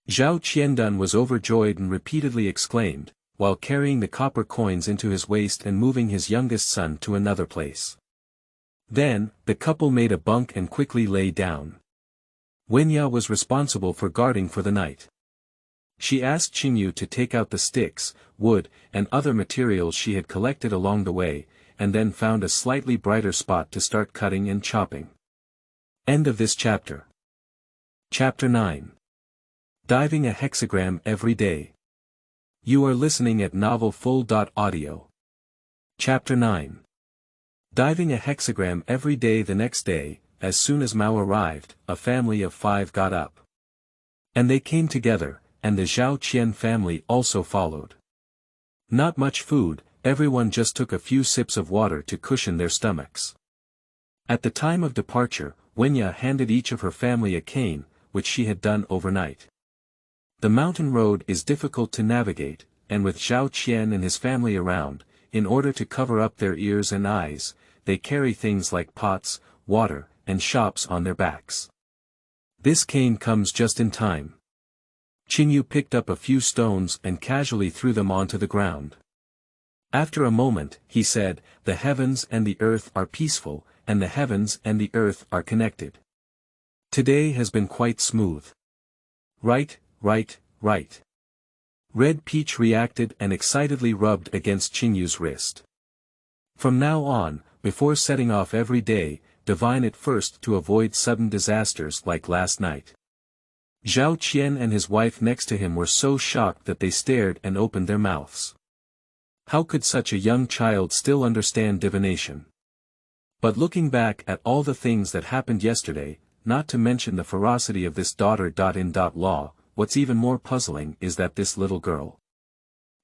Zhao Qiandun was overjoyed and repeatedly exclaimed, while carrying the copper coins into his waist and moving his youngest son to another place. Then, the couple made a bunk and quickly lay down. Wenya was responsible for guarding for the night. She asked Qingyu to take out the sticks, wood, and other materials she had collected along the way, and then found a slightly brighter spot to start cutting and chopping. End of this chapter. Chapter 9. Diving a hexagram every day. You are listening at novelfull.audio. Chapter 9. Diving a hexagram every day. The next day, as soon as Mao arrived, a family of 5 got up. And they came together, and the Zhao Qian family also followed. Not much food, everyone just took a few sips of water to cushion their stomachs. At the time of departure, Wenya handed each of her family a cane, which she had done overnight. The mountain road is difficult to navigate, and with Zhao Qian and his family around, in order to cover up their ears and eyes, they carry things like pots, water, and shops on their backs. This cane comes just in time. Qingyu picked up a few stones and casually threw them onto the ground. After a moment, he said, "The heavens and the earth are peaceful, and the heavens and the earth are connected. Today has been quite smooth." Right. Red Peach reacted and excitedly rubbed against Qingyu's wrist. From now on, before setting off every day, divine it first to avoid sudden disasters like last night. Zhao Qian and his wife next to him were so shocked that they stared and opened their mouths. How could such a young child still understand divination? But looking back at all the things that happened yesterday, not to mention the ferocity of this daughter-in-law, what's even more puzzling is that this little girl.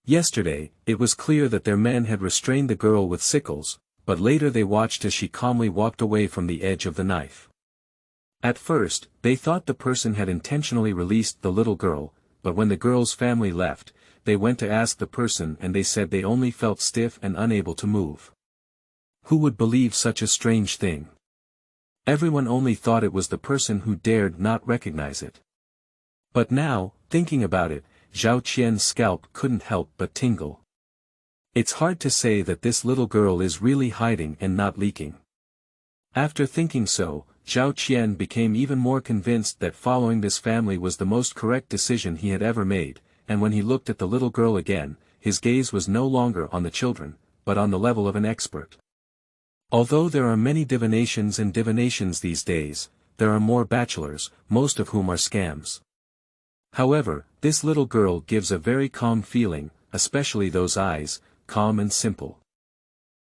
Yesterday, it was clear that their men had restrained the girl with sickles, but later they watched as she calmly walked away from the edge of the knife. At first, they thought the person had intentionally released the little girl, but when the girl's family left, they went to ask the person and they said they only felt stiff and unable to move. Who would believe such a strange thing? Everyone only thought it was the person who dared not recognize it. But now, thinking about it, Zhao Qian's scalp couldn't help but tingle. It's hard to say that this little girl is really hiding and not leaking. After thinking so, Zhao Qian became even more convinced that following this family was the most correct decision he had ever made, and when he looked at the little girl again, his gaze was no longer on the children, but on the level of an expert. Although there are many divinations and divinations these days, there are more bachelors, most of whom are scams. However, this little girl gives a very calm feeling, especially those eyes, calm and simple.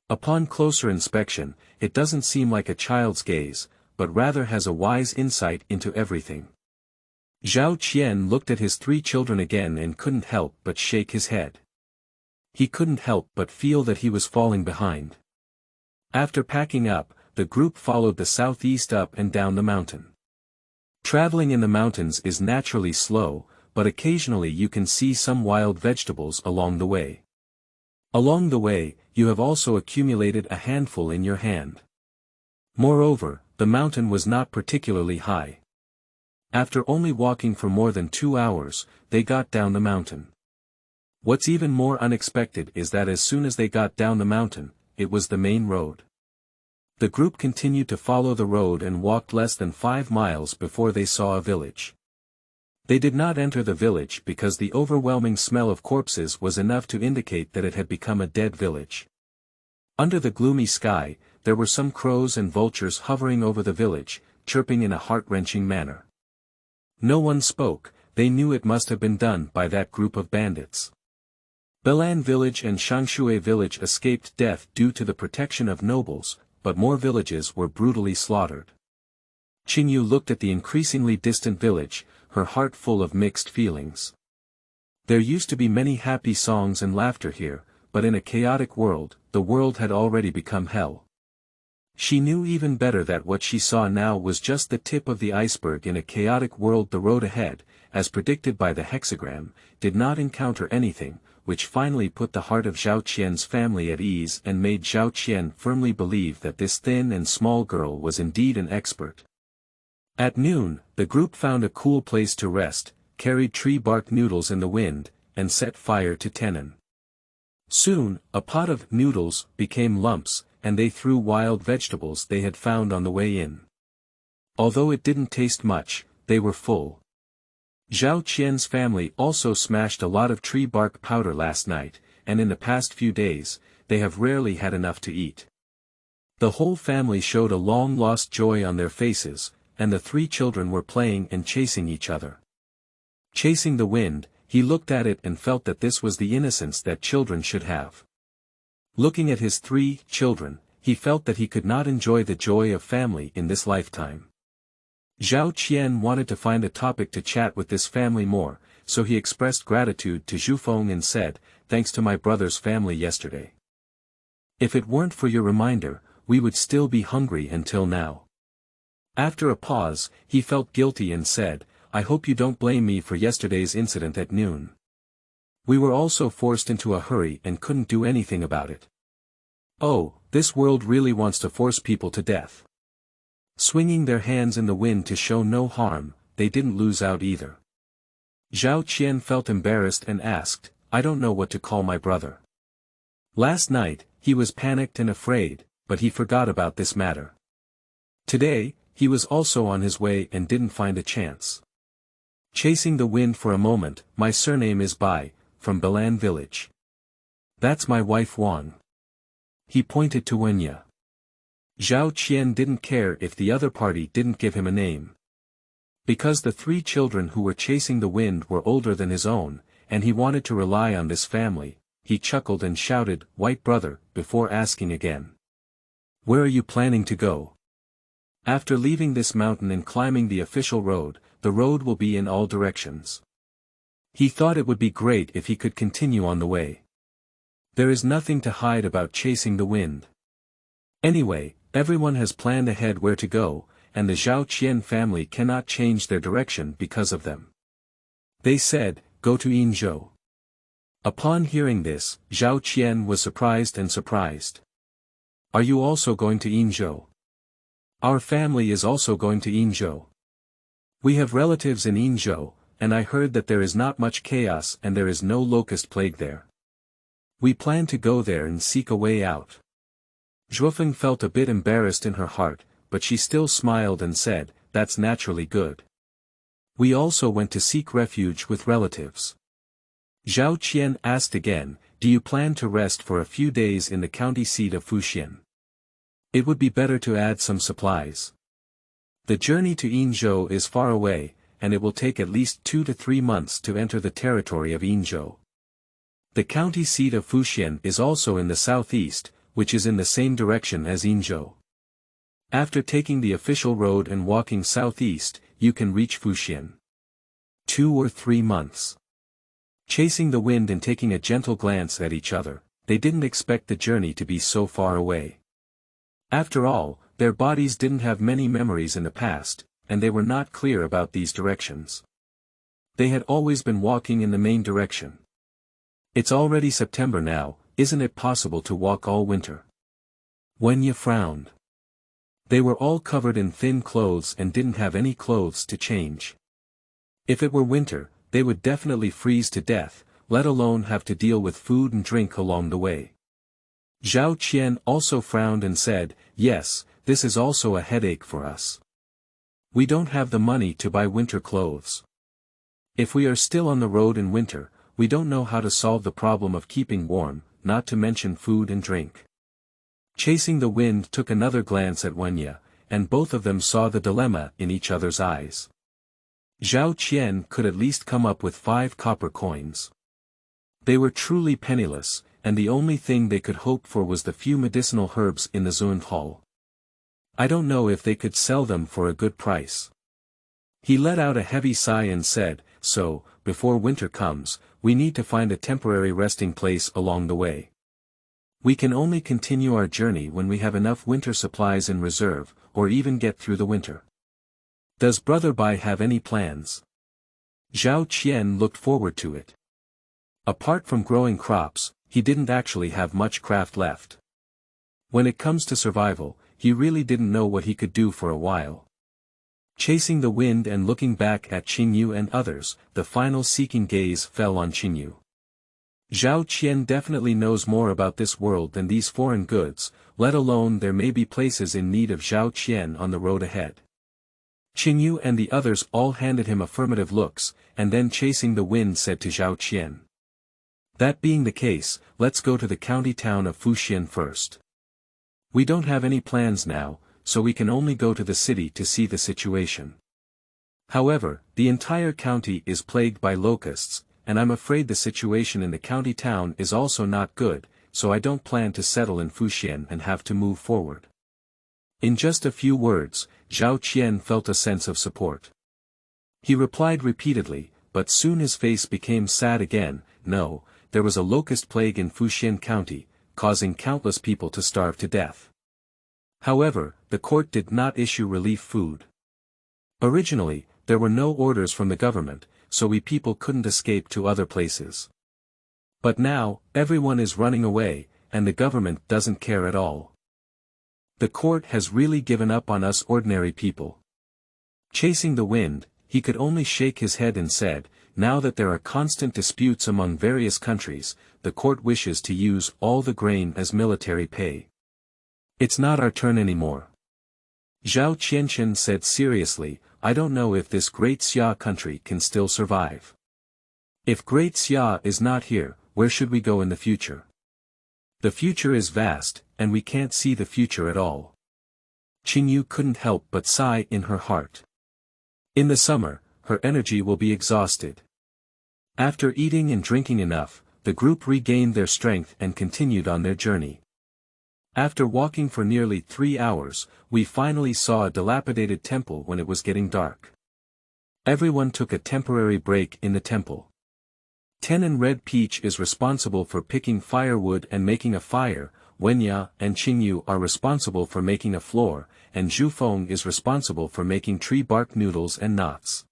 Upon closer inspection, it doesn't seem like a child's gaze, but rather has a wise insight into everything. Zhao Qian looked at his 3 children again and couldn't help but shake his head. He couldn't help but feel that he was falling behind. After packing up, the group followed the southeast up and down the mountain. Traveling in the mountains is naturally slow, but occasionally you can see some wild vegetables along the way. Along the way, you have also accumulated a handful in your hand. Moreover, the mountain was not particularly high. After only walking for more than 2 hours, they got down the mountain. What's even more unexpected is that as soon as they got down the mountain, it was the main road. The group continued to follow the road and walked less than 5 miles before they saw a village. They did not enter the village because the overwhelming smell of corpses was enough to indicate that it had become a dead village. Under the gloomy sky, there were some crows and vultures hovering over the village, chirping in a heart-wrenching manner. No one spoke, they knew it must have been done by that group of bandits. Belan village and Shangshui village escaped death due to the protection of nobles, but more villages were brutally slaughtered. Qingyu looked at the increasingly distant village, her heart full of mixed feelings. There used to be many happy songs and laughter here, but in a chaotic world, the world had already become hell. She knew even better that what she saw now was just the tip of the iceberg in a chaotic world. The road ahead, as predicted by the hexagram, did not encounter anything, which finally put the heart of Zhao Qian's family at ease and made Zhao Qian firmly believe that this thin and small girl was indeed an expert. At noon, the group found a cool place to rest, carried tree bark noodles in the wind, and set fire to tenon. Soon, a pot of noodles became lumps, and they threw wild vegetables they had found on the way in. Although it didn't taste much, they were full. Zhao Qian's family also smashed a lot of tree bark powder last night, and in the past few days, they have rarely had enough to eat. The whole family showed a long-lost joy on their faces, and the three children were playing and chasing each other. Chasing the wind, he looked at it and felt that this was the innocence that children should have. Looking at his three children, he felt that he could not enjoy the joy of family in this lifetime. Zhao Qian wanted to find a topic to chat with this family more, so he expressed gratitude to Zhu Feng and said, "Thanks to my brother's family yesterday. If it weren't for your reminder, we would still be hungry until now." After a pause, he felt guilty and said, "I hope you don't blame me for yesterday's incident at noon. We were also forced into a hurry and couldn't do anything about it. Oh, this world really wants to force people to death." Swinging their hands in the wind to show no harm, they didn't lose out either. Zhao Qian felt embarrassed and asked, "I don't know what to call my brother." Last night, he was panicked and afraid, but he forgot about this matter. Today, he was also on his way and didn't find a chance. Chasing the wind for a moment, "My surname is Bai, from Belan village. That's my wife Wang." He pointed to Wenya. Zhao Qian didn't care if the other party didn't give him a name. Because the three children who were chasing the wind were older than his own, and he wanted to rely on this family, he chuckled and shouted, "White brother," before asking again. "Where are you planning to go?" "After leaving this mountain and climbing the official road, the road will be in all directions." He thought it would be great if he could continue on the way. There is nothing to hide about chasing the wind. Anyway, everyone has planned ahead where to go, and the Zhao Qian family cannot change their direction because of them. They said, "Go to Yinzhou." Upon hearing this, Zhao Qian was surprised. "Are you also going to Yinzhou?" "Our family is also going to Yinzhou. We have relatives in Yinzhou, and I heard that there is not much chaos and there is no locust plague there. We plan to go there and seek a way out." Zhuofeng felt a bit embarrassed in her heart, but she still smiled and said, "That's naturally good. We also went to seek refuge with relatives." Zhao Qian asked again, "Do you plan to rest for a few days in the county seat of Fuxian? It would be better to add some supplies. The journey to Yinzhou is far away, and it will take at least 2 to 3 months to enter the territory of Yinzhou. The county seat of Fuxian is also in the southeast, which is in the same direction as Yinzhou. After taking the official road and walking southeast, you can reach Fuxian. 2 or 3 months. Chasing the wind and taking a gentle glance at each other, they didn't expect the journey to be so far away. After all, their bodies didn't have many memories in the past, and they were not clear about these directions. They had always been walking in the main direction. "It's already September now, isn't it possible to walk all winter?" Wenya frowned. They were all covered in thin clothes and didn't have any clothes to change. If it were winter, they would definitely freeze to death, let alone have to deal with food and drink along the way. Zhao Qian also frowned and said, "Yes, this is also a headache for us. We don't have the money to buy winter clothes. If we are still on the road in winter, we don't know how to solve the problem of keeping warm, not to mention food and drink." Chasing the Wind took another glance at Wenya, and both of them saw the dilemma in each other's eyes. Zhao Qian could at least come up with 5 copper coins. They were truly penniless, and the only thing they could hope for was the few medicinal herbs in the Zund Hall. I don't know if they could sell them for a good price. He let out a heavy sigh and said, so, before winter comes, we need to find a temporary resting place along the way. We can only continue our journey when we have enough winter supplies in reserve, or even get through the winter. Does Brother Bai have any plans? Zhao Qian looked forward to it. Apart from growing crops, he didn't actually have much craft left. When it comes to survival, he really didn't know what he could do for a while. Chasing the wind and looking back at Qingyu and others, the final seeking gaze fell on Qingyu. Zhao Qian definitely knows more about this world than these foreign goods, let alone there may be places in need of Zhao Qian on the road ahead. Qingyu and the others all handed him affirmative looks, and then Chasing the Wind said to Zhao Qian. That being the case, let's go to the county town of Fuxian first. We don't have any plans now, so we can only go to the city to see the situation. However, the entire county is plagued by locusts, and I'm afraid the situation in the county town is also not good, so I don't plan to settle in Fuxian and have to move forward. In just a few words, Zhao Qian felt a sense of support. He replied repeatedly, but soon his face became sad again. No, there was a locust plague in Fuxian County, causing countless people to starve to death. However, the court did not issue relief food. Originally, there were no orders from the government, so we people couldn't escape to other places. But now, everyone is running away, and the government doesn't care at all. The court has really given up on us ordinary people. Chasing the Wind, he could only shake his head and said, now that there are constant disputes among various countries, the court wishes to use all the grain as military pay. It's not our turn anymore. Zhao Qianchen said seriously, I don't know if this Great Xia country can still survive. If Great Xia is not here, where should we go in the future? The future is vast, and we can't see the future at all. Qingyu couldn't help but sigh in her heart. In the summer, her energy will be exhausted. After eating and drinking enough, the group regained their strength and continued on their journey. After walking for nearly 3 hours, we finally saw a dilapidated temple when it was getting dark. Everyone took a temporary break in the temple. Ten and Red Peach is responsible for picking firewood and making a fire, Wenya and Qingyu are responsible for making a floor, and Zhufeng is responsible for making tree bark noodles and knots.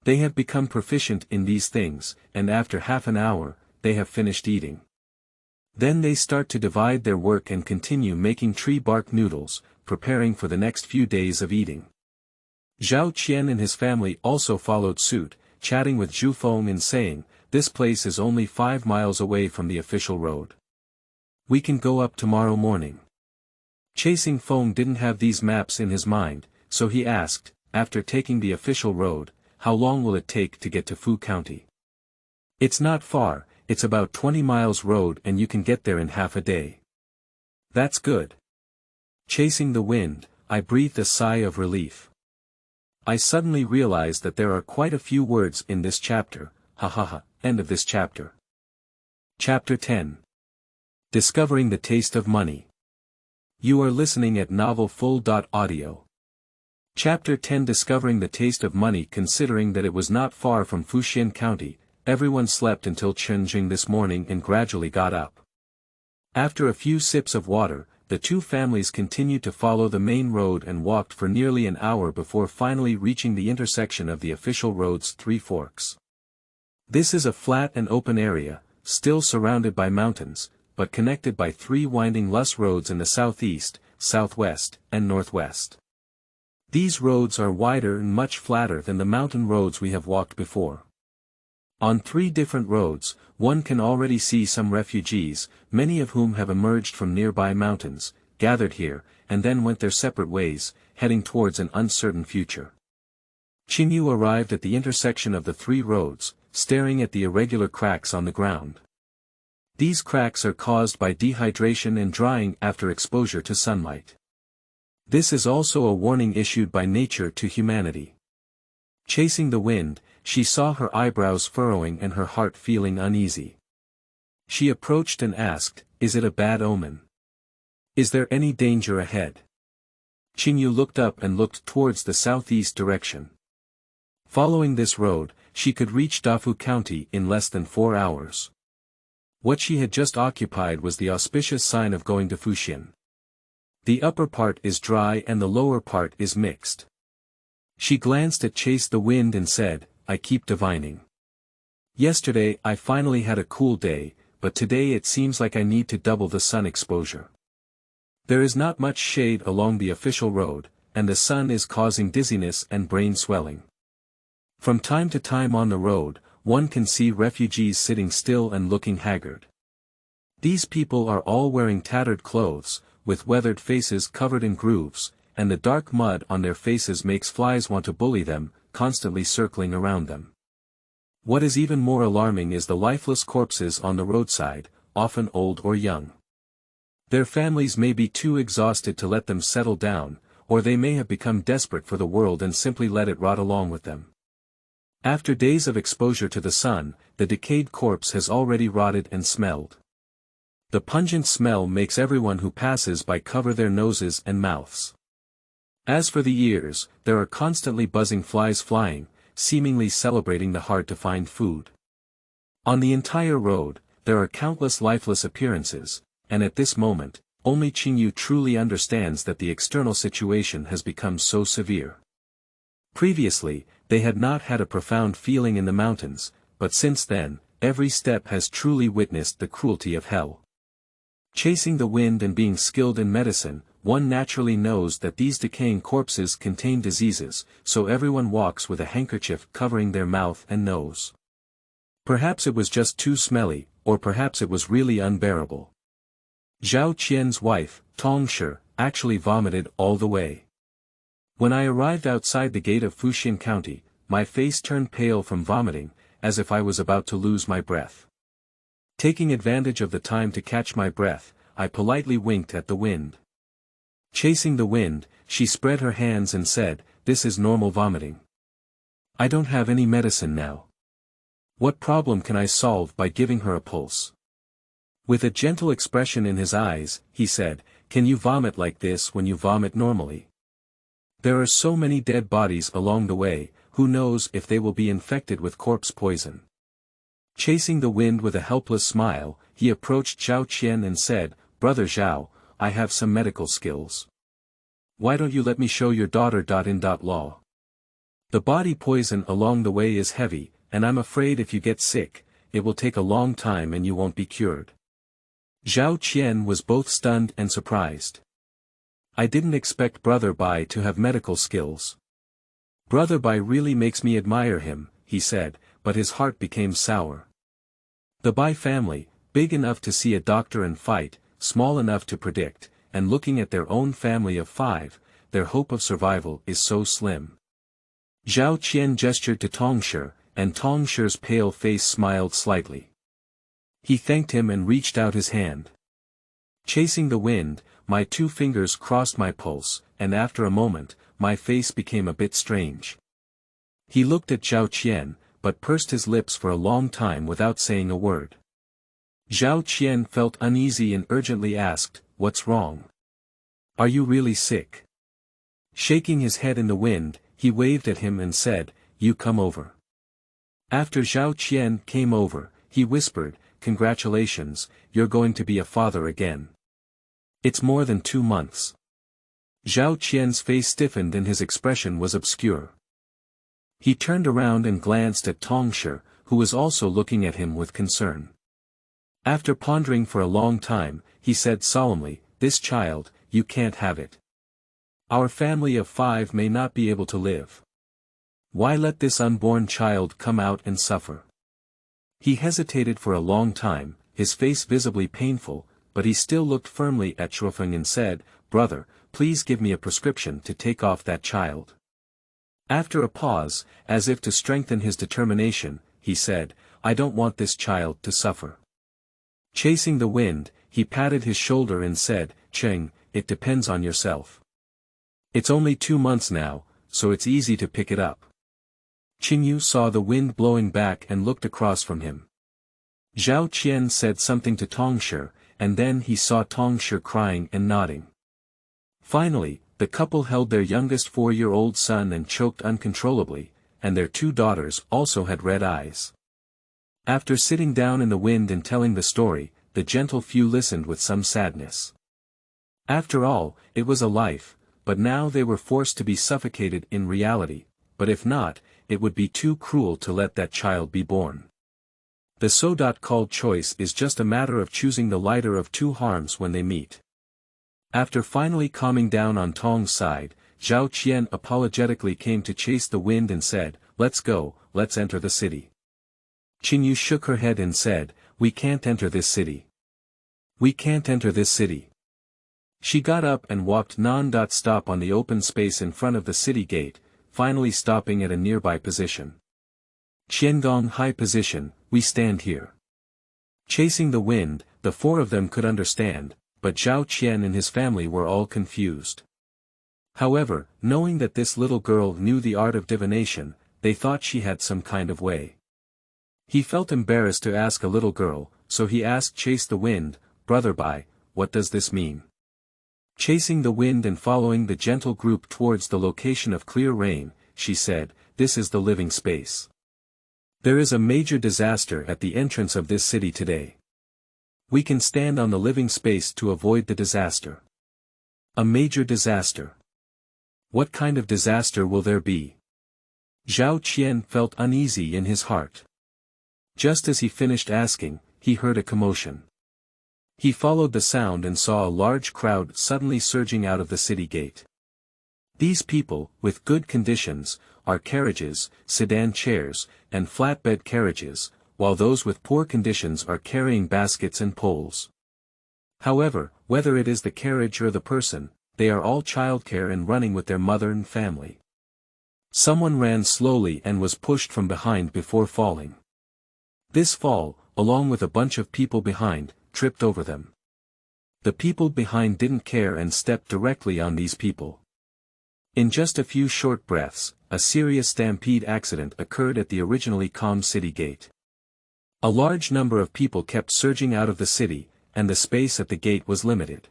They have become proficient in these things, and after half an hour, they have finished eating. Then they start to divide their work and continue making tree bark noodles, preparing for the next few days of eating. Zhao Qian and his family also followed suit, chatting with Zhufeng and saying, this place is only 5 miles away from the official road. We can go up tomorrow morning. Chasing Feng didn't have these maps in his mind, so he asked, after taking the official road, how long will it take to get to Fu County? It's not far. It's about 20 miles road and you can get there in half a day. That's good. Chasing the Wind, I breathed a sigh of relief. I suddenly realized that there are quite a few words in this chapter, end of this chapter. Chapter 10. Discovering the Taste of Money. You are listening at novelfull.audio. Chapter 10 Discovering the Taste of Money. Considering that it was not far from Fuxian County, everyone slept until Chengqing this morning and gradually got up. After a few sips of water, the two families continued to follow the main road and walked for nearly an hour before finally reaching the intersection of the official road's 3 forks. This is a flat and open area, still surrounded by mountains, but connected by 3 winding loose roads in the southeast, southwest, and northwest. These roads are wider and much flatter than the mountain roads we have walked before. On 3 different roads, one can already see some refugees, many of whom have emerged from nearby mountains, gathered here, and then went their separate ways, heading towards an uncertain future. Qingyu arrived at the intersection of the 3 roads, staring at the irregular cracks on the ground. These cracks are caused by dehydration and drying after exposure to sunlight. This is also a warning issued by nature to humanity. Chasing the wind, she saw her eyebrows furrowing and her heart feeling uneasy. She approached and asked, "Is it a bad omen? Is there any danger ahead?" Qingyu looked up and looked towards the southeast direction. Following this road, she could reach Dafu County in less than 4 hours. What she had just occupied was the auspicious sign of going to Fuxian. The upper part is dry and the lower part is mixed. She glanced at Chase the Wind and said, "I keep divining. Yesterday I finally had a cool day, but today it seems like I need to double the sun exposure. There is not much shade along the official road, and the sun is causing dizziness and brain swelling. From time to time on the road, one can see refugees sitting still and looking haggard. These people are all wearing tattered clothes, with weathered faces covered in grooves, and the dark mud on their faces makes flies want to bully them, constantly circling around them. What is even more alarming is the lifeless corpses on the roadside, often old or young. Their families may be too exhausted to let them settle down, or they may have become desperate for the world and simply let it rot along with them. After days of exposure to the sun, the decayed corpse has already rotted and smelled. The pungent smell makes everyone who passes by cover their noses and mouths. As for the ears, there are constantly buzzing flies flying, seemingly celebrating the hard to find food. On the entire road, there are countless lifeless appearances, and at this moment, only Qingyu truly understands that the external situation has become so severe. Previously, they had not had a profound feeling in the mountains, but since then, every step has truly witnessed the cruelty of hell. Chasing the wind and being skilled in medicine, one naturally knows that these decaying corpses contain diseases, so everyone walks with a handkerchief covering their mouth and nose. Perhaps it was just too smelly, or perhaps it was really unbearable. Zhao Qian's wife, Tong Shi, actually vomited all the way. When I arrived outside the gate of Fuxian County, my face turned pale from vomiting, as if I was about to lose my breath. Taking advantage of the time to catch my breath, I politely winked at the wind. Chasing the wind, she spread her hands and said, "This is normal vomiting. I don't have any medicine now. What problem can I solve by giving her a pulse?" With a gentle expression in his eyes, he said, "Can you vomit like this when you vomit normally? There are so many dead bodies along the way, who knows if they will be infected with corpse poison." Chasing the wind with a helpless smile, he approached Zhao Qian and said, "Brother Zhao, I have some medical skills. Why don't you let me show your daughter in law? The body poison along the way is heavy, and I'm afraid if you get sick, it will take a long time and you won't be cured." Zhao Qian was both stunned and surprised. "I didn't expect Brother Bai to have medical skills. Brother Bai really makes me admire him," he said, but his heart became sour. The Bai family, big enough to see a doctor and fight, small enough to predict, and looking at their own family of 5, their hope of survival is so slim. Zhao Qian gestured to Tong Shi, and Tong Shi's pale face smiled slightly. He thanked him and reached out his hand. Chasing the wind, my 2 fingers crossed my pulse, and after a moment, my face became a bit strange. He looked at Zhao Qian, but pursed his lips for a long time without saying a word. Zhao Qian felt uneasy and urgently asked, "What's wrong? Are you really sick?" Shaking his head in the wind, he waved at him and said, "You come over." After Zhao Qian came over, he whispered, "Congratulations, you're going to be a father again. It's more than 2 months." Zhao Qian's face stiffened and his expression was obscure. He turned around and glanced at Tong Shi, who was also looking at him with concern. After pondering for a long time, he said solemnly, "This child, you can't have it. Our family of 5 may not be able to live. Why let this unborn child come out and suffer?" He hesitated for a long time, his face visibly painful, but he still looked firmly at Xiaoqingyu and said, "Brother, please give me a prescription to take off that child." After a pause, as if to strengthen his determination, he said, "I don't want this child to suffer. Chasing the wind, he patted his shoulder and said, "Cheng, it depends on yourself. It's only 2 months now, so it's easy to pick it up." Qingyu saw the wind blowing back and looked across from him. Zhao Qian said something to Tongshi, and then he saw Tongshi crying and nodding. Finally, the couple held their youngest 4-year-old son and choked uncontrollably, and their 2 daughters also had red eyes. After sitting down in the wind and telling the story, the gentle few listened with some sadness. After all, it was a life, but now they were forced to be suffocated in reality, but if not, it would be too cruel to let that child be born. The so-called choice is just a matter of choosing the lighter of 2 harms when they meet. After finally calming down on Tong's side, Zhao Qian apologetically came to chase the wind and said, "Let's go, let's enter the city." Qingyu shook her head and said, "We can't enter this city. We can't enter this city." She got up and walked non-stop on the open space in front of the city gate, finally stopping at a nearby position. "Qiangong high position, we stand here." Chasing the wind, the 4 of them could understand, but Zhao Qian and his family were all confused. However, knowing that this little girl knew the art of divination, they thought she had some kind of way. He felt embarrassed to ask a little girl, so he asked Chase the Wind, "Brother Bai, what does this mean?" Chasing the wind and following the gentle group towards the location of clear rain, she said, "This is the living space. There is a major disaster at the entrance of this city today. We can stand on the living space to avoid the disaster." "A major disaster? What kind of disaster will there be?" Zhao Qian felt uneasy in his heart. Just as he finished asking, he heard a commotion. He followed the sound and saw a large crowd suddenly surging out of the city gate. These people, with good conditions, are carriages, sedan chairs, and flatbed carriages, while those with poor conditions are carrying baskets and poles. However, whether it is the carriage or the person, they are all childcare and running with their mother and family. Someone ran slowly and was pushed from behind before falling. This fall, along with a bunch of people behind, tripped over them. The people behind didn't care and stepped directly on these people. In just a few short breaths, a serious stampede accident occurred at the originally calm city gate. A large number of people kept surging out of the city, and the space at the gate was limited.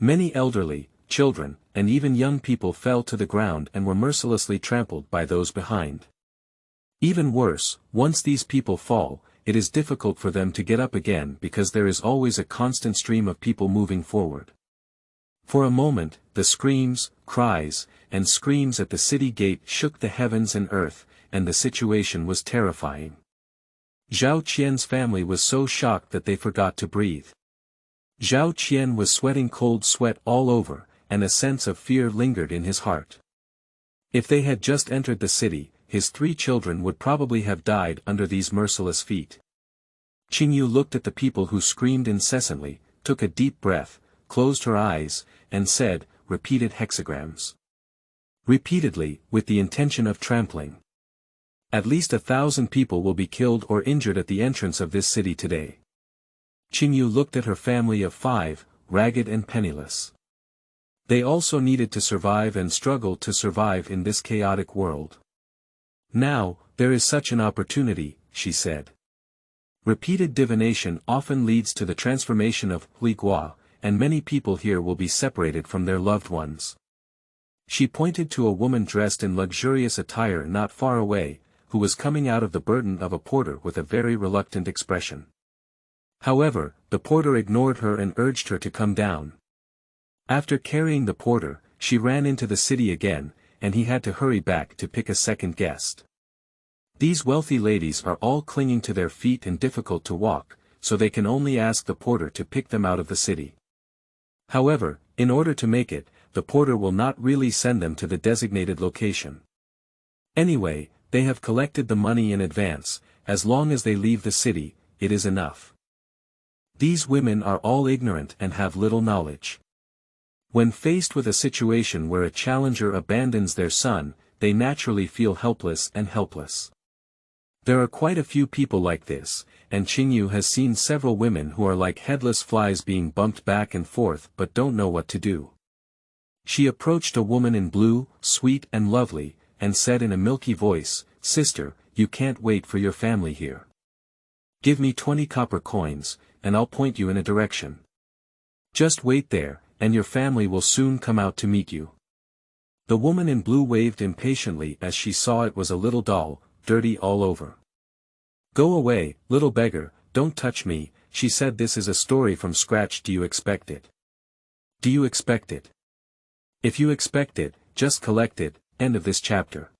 Many elderly, children, and even young people fell to the ground and were mercilessly trampled by those behind. Even worse, once these people fall, it is difficult for them to get up again because there is always a constant stream of people moving forward. For a moment, the screams, cries, and screams at the city gate shook the heavens and earth, and the situation was terrifying. Zhao Qian's family was so shocked that they forgot to breathe. Zhao Qian was sweating cold sweat all over, and a sense of fear lingered in his heart. If they had just entered the city, his 3 children would probably have died under these merciless feet. Qingyu looked at the people who screamed incessantly, took a deep breath, closed her eyes, and said, repeated hexagrams. Repeatedly, with the intention of trampling. At least 1,000 people will be killed or injured at the entrance of this city today. Qingyu looked at her family of 5, ragged and penniless. They also needed to survive and struggle to survive in this chaotic world. "Now, there is such an opportunity," she said. Repeated divination often leads to the transformation of Leakage, and many people here will be separated from their loved ones. She pointed to a woman dressed in luxurious attire not far away, who was coming out of the burden of a porter with a very reluctant expression. However, the porter ignored her and urged her to come down. After carrying the porter, she ran into the city again, and he had to hurry back to pick a second guest. These wealthy ladies are all clinging to their feet and difficult to walk, so they can only ask the porter to pick them out of the city. However, in order to make it, the porter will not really send them to the designated location. Anyway, they have collected the money in advance, as long as they leave the city, it is enough. These women are all ignorant and have little knowledge. When faced with a situation where a challenger abandons their son, they naturally feel helpless. There are quite a few people like this, and Qingyu has seen several women who are like headless flies being bumped back and forth but don't know what to do. She approached a woman in blue, sweet and lovely, and said in a milky voice, "Sister, you can't wait for your family here. Give me 20 copper coins, and I'll point you in a direction. Just wait there, and your family will soon come out to meet you." The woman in blue waved impatiently as she saw it was a little doll, dirty all over. "Go away, little beggar, don't touch me," she said. "This is a story from scratch. Do you expect it? Do you expect it? If you expect it, just collect it." End of this chapter.